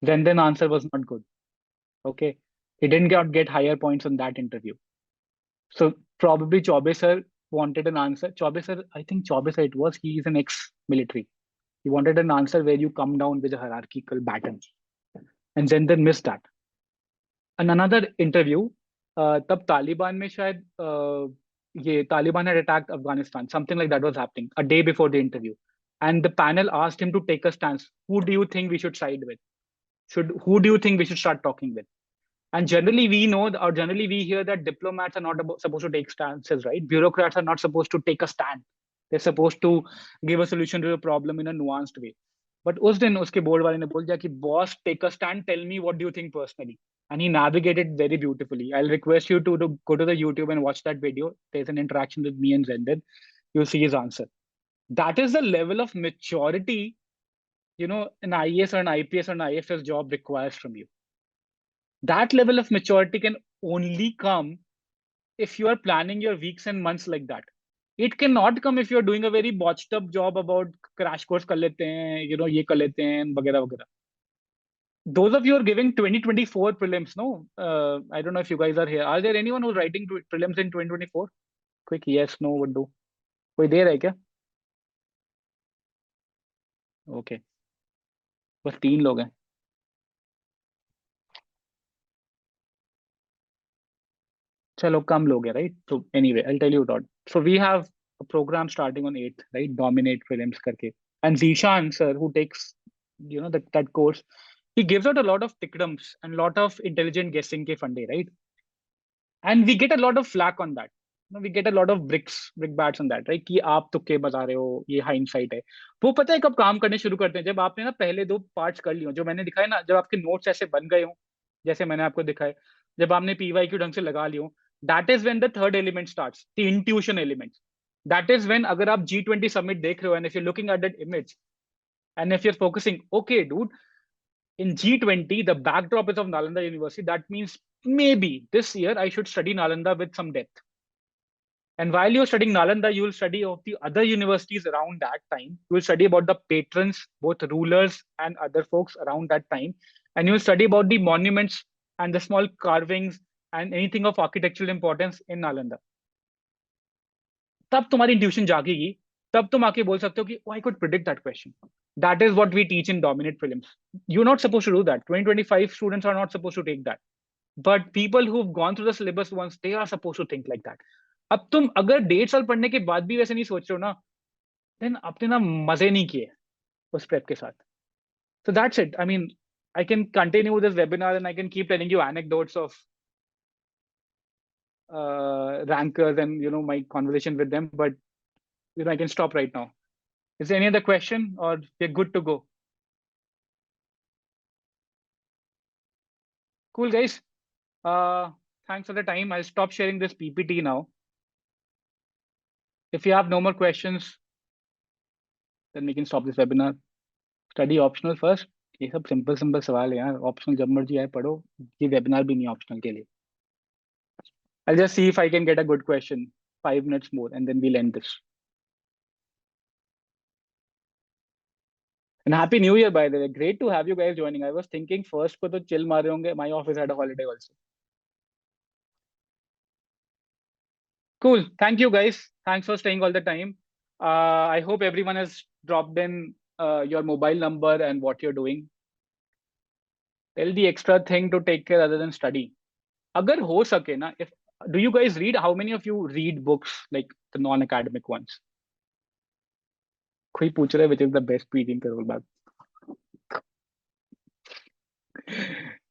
Zenden's answer was not good. Okay. He didn't get higher points on that interview. So probably Chaube sir wanted an answer. Chaube sir, I think Chaube sir it was, he is an ex-military. He wanted an answer where you come down with a hierarchical baton. And Zenden missed that. And another interview, तब Taliban में शायद Taliban had attacked Afghanistan. Something like that was happening a day before the interview. And the panel asked him to take a stance. Who do you think we should side with? Who do you think we should start talking with? And generally we know, or generally we hear that diplomats are not supposed to take stances, right? Bureaucrats are not supposed to take a stand. They're supposed to give a solution to the problem in a nuanced way. But उस दिन उसके board वाले ने बोल दिया कि boss, take a stand, tell me what do you think personally. And he navigated very beautifully. I'll request you to go to the YouTube and watch that video. There's an interaction with me and Zenden. You'll see his answer. That is the level of maturity, an IAS or an IPS or an IFS job requires from you. That level of maturity can only come if you are planning your weeks and months like that. It cannot come if you're doing a very botched up job about crash course kar lete hain, ye kar lete hain, वगैरह वगैरह. Those of you are giving 2024 prelims, no? I don't know if you guys are here. Are there anyone who's writing prelims in 2024? Quick yes, no would do. कोई दे रहा है क्या? Okay. बस 3 लोग हैं. चलो कम लोग हैं, right? So anyway, I'll tell you what. So we have a program starting on 8th, right? Dominate prelims करके. And Zishan sir, who takes, that course, he gives out a lot of tickdums and a lot of intelligent guessing के फंडे, right? And we get a lot of flack on that. We get a lot of brickbats on that, right? कि आप तुक्के बता रहे हो, ये hindsight है. वो पता है कब काम करने शुरू करते हैं? जब आपने ना पहले 2 पार्ट्स कर लिए हो, जो मैंने दिखाया ना, जब आपके नोट्स ऐसे बन गए हो, जैसे मैंने आपको दिखाया, जब आपने PYQ ढंग से लगा लियो, that is when the third element starts, the intuition element. That is when अगर आप G20 summit देख रहे हो, and if you're looking at that image, and if you're focusing, okay, dude, in G20, the backdrop is of Nalanda University. That means maybe this year I should study Nalanda with some depth. And while you're studying Nalanda, you will study of the other universities around that time. You will study about the patrons, both rulers and other folks around that time. And you will study about the monuments and the small carvings and anything of architectural importance in Nalanda. तब तुम्हारी intuition जागेगी, तब तुम आके बोल सकते हो कि I could predict that question. That is what we teach in Dominate Prelims. You're not supposed to do that. 2025 students are not supposed to take that. But people who've gone through the syllabus once, they are supposed to think like that. अब तुम अगर 1.5 साल पढ़ने के बाद भी वैसे नहीं सोच रहे हो ना, then आपने ना मजे नहीं किए उस prep के साथ. So that's it. I mean, I can continue this webinar and I can keep telling you anecdotes of rankers and my conversation with them, but I can stop right now. Is there any other question, or we're good to go? Cool, guys. Thanks for the time. I'll stop sharing this PPT now. If you have no more questions, then we can stop this webinar. Study optional first. ये सब simple सवाल है यार. Optional जब मर्जी आए पढ़ो. ये webinar भी नहीं optional के लिए. I'll just see if I can get a good question. 5 minutes more, and then we'll end this. And Happy New Year, by the way. Great to have you guys joining. I was thinking first को तो chill मारे होंगे. My office had a holiday also. Cool. Thank you, guys. Thanks for staying all the time. I hope everyone has dropped in your mobile number and what you're doing. Tell the extra thing to take care other than study. Agar ho sake na, do you guys read? How many of you read books, like the non-academic ones? कोई पूछ रहा है which is the best reading Karol Bagh?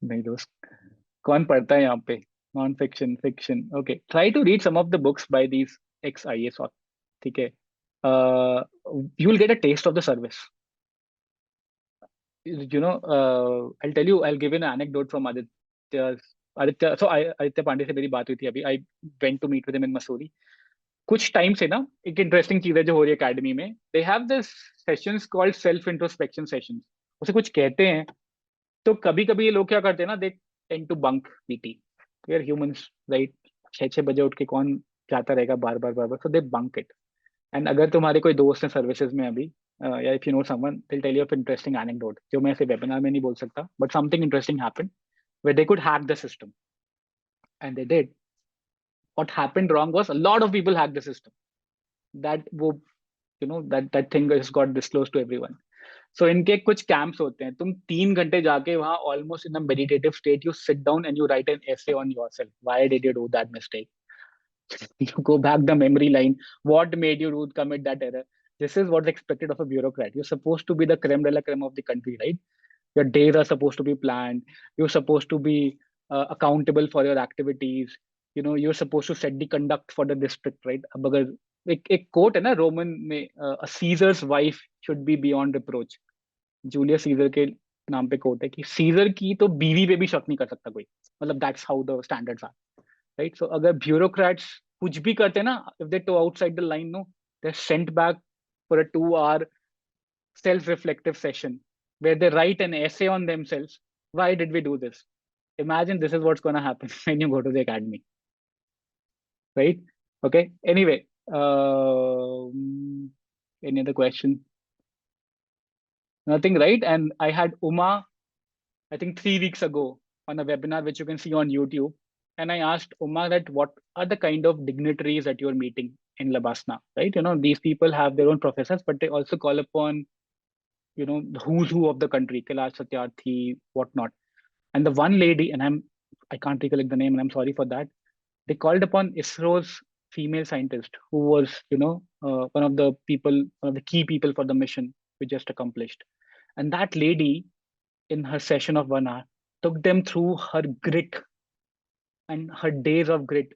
नहीं दोस्त, कौन पढ़ता है यहाँ पे? Non-fiction, fiction. Okay, try to read some of the books by these ex-IAS. ठीक है, you will get a taste of the service. I'll tell you. I'll give you an anecdote from Aditya. So Aditya Pande से मेरी बात हुई थी अभी. I went to meet with him in Missouri. कुछ time से ना एक इंटरेस्टिंग चीज है जो हो रही है एकेडमी में. They have this sessions called self introspection sessions. उसे कुछ कहते हैं. तो कभी कभी ये लोग क्या करते हैं ना, they tend to bunk PT. We are humans, right? 6 बजे उठ के कौन जाता रहेगा बार बार. So they bunk it. And अगर तुम्हारे कोई दोस्त है सर्विसेज में अभी, या if you know someone, they'll tell you of interesting anecdote जो मैं ऐसे वेबिनार में नहीं बोल सकता, but something interesting happened where they could hack the system, and they did. What happened wrong was a lot of people hacked the system. That वो that thing has got disclosed to everyone. So इनके कुछ camps होते हैं, तुम 3 घंटे जाके वहाँ almost in a meditative state you sit down and you write an essay on yourself. Why did you do that mistake? You go back the memory line. What made you commit that error? This is what's expected of a bureaucrat. You're supposed to be the creme de la creme of the country, right? Your days are supposed to be planned. You're supposed to be accountable for your activities. You're supposed to set the conduct for the district, right? अब अगर एक quote है ना Roman में, a Caesar's wife should be beyond reproach. Julius Caesar के नाम पे coat है कि सीजर की तो बीवी पे भी शक नहीं कर सकता कोई. मतलब that's how the standards are. Right? So अगर bureaucrats कुछ भी करते हैं ना, if they go outside the line, no, they're sent back for a 2-hour self-reflective session where they write an essay on themselves. Why did we do this? Imagine this is what's going to happen when you go to the academy. Right? Okay. Anyway, any other question? Nothing, right? And I had Uma, I think 3 weeks ago on a webinar, which you can see on YouTube. And I asked Uma that what are the kind of dignitaries that you're meeting in Labasna, right? These people have their own professors, but they also call upon, the who's who of the country, Kailash Satyarthi, whatnot. And the one lady, and I can't recollect the name, and I'm sorry for that. They called upon ISRO's female scientist, who was, one of the key people for the mission we just accomplished. And that lady, in her session of 1 hour, took them through her grit and her days of grit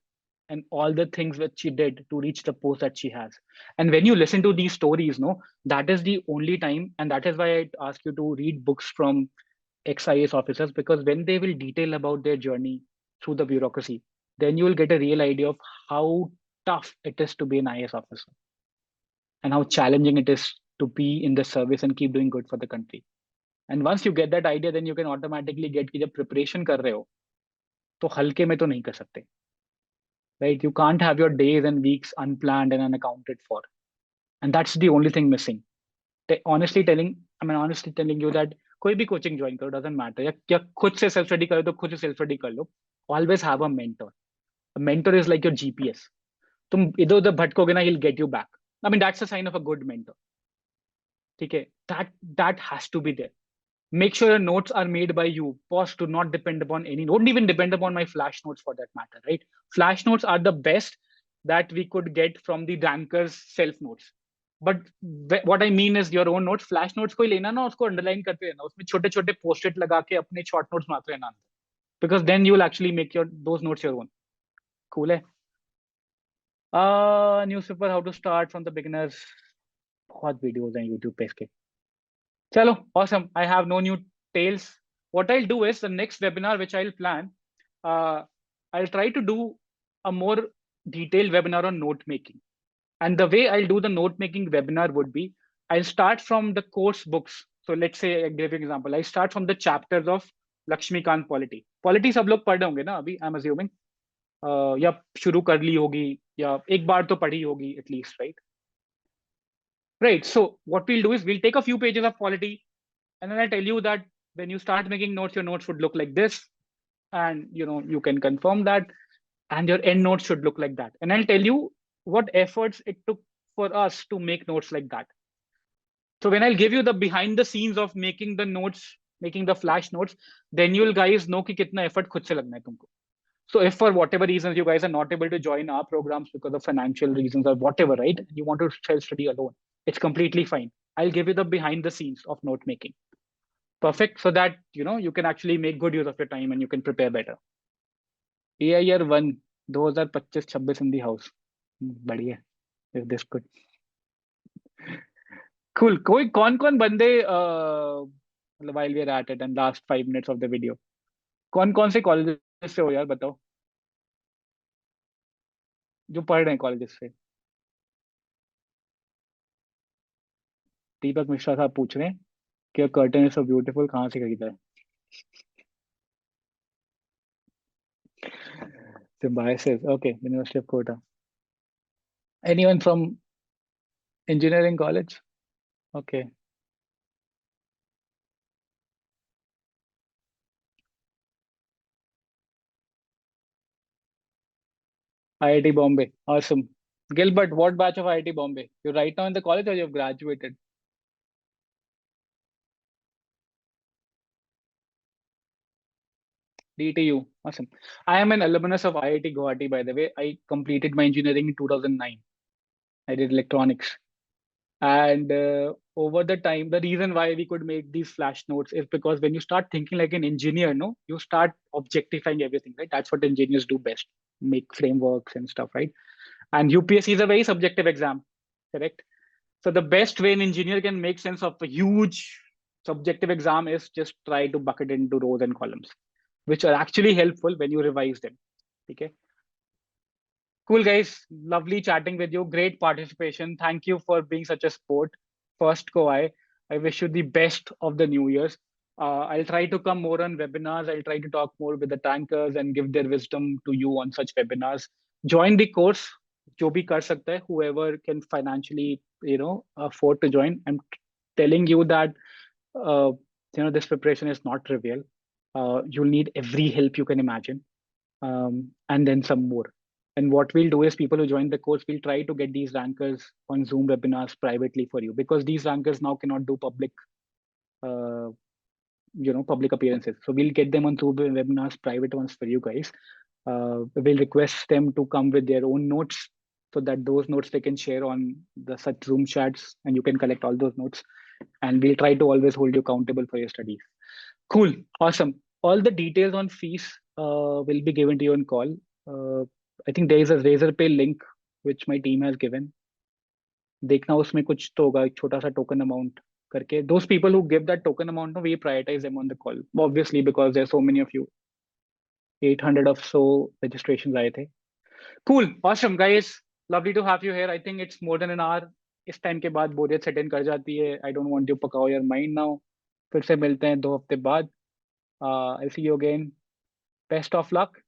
and all the things that she did to reach the post that she has. And when you listen to these stories, that is the only time, and that is why I ask you to read books from ex-IAS officers, because when they will detail about their journey through the bureaucracy, then you will get a real idea of how tough it is to be an IAS officer and how challenging it is to be in the service and keep doing good for the country. And once you get that idea, then you can automatically get कि जब preparation कर रहे हो तो हल्के में तो नहीं कर सकते, right? You can't have your days and weeks unplanned and unaccounted for, and that's the only thing missing. Honestly telling you that कोई भी coaching join करो, doesn't matter. या खुद से self study करो तो खुद से self study कर लो. Always have a mentor. A mentor is like your GPS. तुम इधर उधर भटकोगे ना, he'll get you back. I mean, that's a sign of a good mentor. ठीक है, that has to be there. Make sure your notes are made by you. Pause, to not depend upon any. Don't even depend upon my flash notes for that matter, right? Flash notes are the best that we could get from the rankers' self notes. But what I mean is your own notes. Flash notes कोई लेना ना, उसको underline करते रहना, उसमें छोटे छोटे post-it लगा के अपने short notes मारते रहना, because then you will actually make those notes your own. Cool है? Newspaper how to start from the beginners, बहुत वीडियोस हैं यूट्यूब पे इसके. चलो, awesome. I have no new tales. What I'll do is the next webinar which I'll plan, I'll try to do a more detailed webinar on note making. And the way I'll do the note making webinar would be, I'll start from the course books. So let's say, I give you an example. I start from the chapters of Lakshmikant polity. Polity सब लोग पढ़ रहे होंगे ना अभी, I'm assuming. या शुरू कर ली होगी या एक बार तो पढ़ी होगी at least, right? Right. So what we'll do is we'll take a few pages of polity, and then I tell you that when you start making notes, your notes would look like this, and you can confirm that, and your end notes should look like that. And I'll tell you what efforts it took for us to make notes like that. So when I'll give you the behind the scenes of making the notes, making the flash notes, then you'll guys know कि कितना effort खुद से लगना है तुमको. So if for whatever reasons you guys are not able to join our programs because of financial reasons or whatever, right? You want to self-study alone, it's completely fine. I'll give you the behind the scenes of note making. Perfect. So that you can actually make good use of your time and you can prepare better. AI year 1 2025-26 in the house. बढ़िया. If this good. Cool. कोई कौन बंदे while we are at it and last 5 minutes of the video, कौन से colleges से हो यार, बताओ जो पढ़ रहे हैं कॉलेजेस से. दीपक मिश्रा साहब पूछ रहे हैं कि कर्टन इज सो ब्यूटीफुल कहाँ से खरीदा है. Symbiosis. Okay, University of Kota. Anyone from engineering college? Okay. IIT Bombay. Awesome. Gilbert, what batch of IIT Bombay? You're right now in the college or you've graduated? DTU. Awesome. I am an alumnus of IIT Guwahati, by the way. I completed my engineering in 2009. I did electronics. And over the time, the reason why we could make these flash notes is because when you start thinking like an engineer, you start objectifying everything, right? That's what engineers do best, make frameworks and stuff, right? And UPSC is a very subjective exam, correct? So the best way an engineer can make sense of a huge subjective exam is just try to bucket it into rows and columns, which are actually helpful when you revise them. Okay. Cool, guys. Lovely chatting with you. Great participation. Thank you for being such a sport. First Koi. I wish you the best of the New Year's. I'll try to come more on webinars. I'll try to talk more with the tankers and give their wisdom to you on such webinars. Join the course. जो भी कर सकता है, whoever can financially, afford to join. I'm telling you that, this preparation is not trivial. You'll need every help you can imagine, and then some more. And what we'll do is people who join the course, we'll try to get these rankers on Zoom webinars privately for you, because these rankers now cannot do public, public appearances. So we'll get them on Zoom webinars, private ones for you guys. We'll request them to come with their own notes, so that those notes they can share on the such Zoom chats, and you can collect all those notes. And we'll try to always hold you accountable for your studies. Cool, awesome. All the details on fees will be given to you on call. I think there is a Razorpay link which my team has given. देखना उसमें कुछ तो होगा, एक छोटा सा token amount करके. Those people who give that token amount, we prioritize them on the call, obviously, because there's so many of you. 800 of so registrations आए थे. Cool, awesome, guys. Lovely to have you here. I think it's more than an hour. इस time के बाद बोरियत set इन कर जाती है. I don't want to पकाओ your mind now. फिर से मिलते हैं 2 हफ्ते बाद. I'll see you again. Best of luck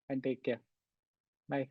and take care. Bye.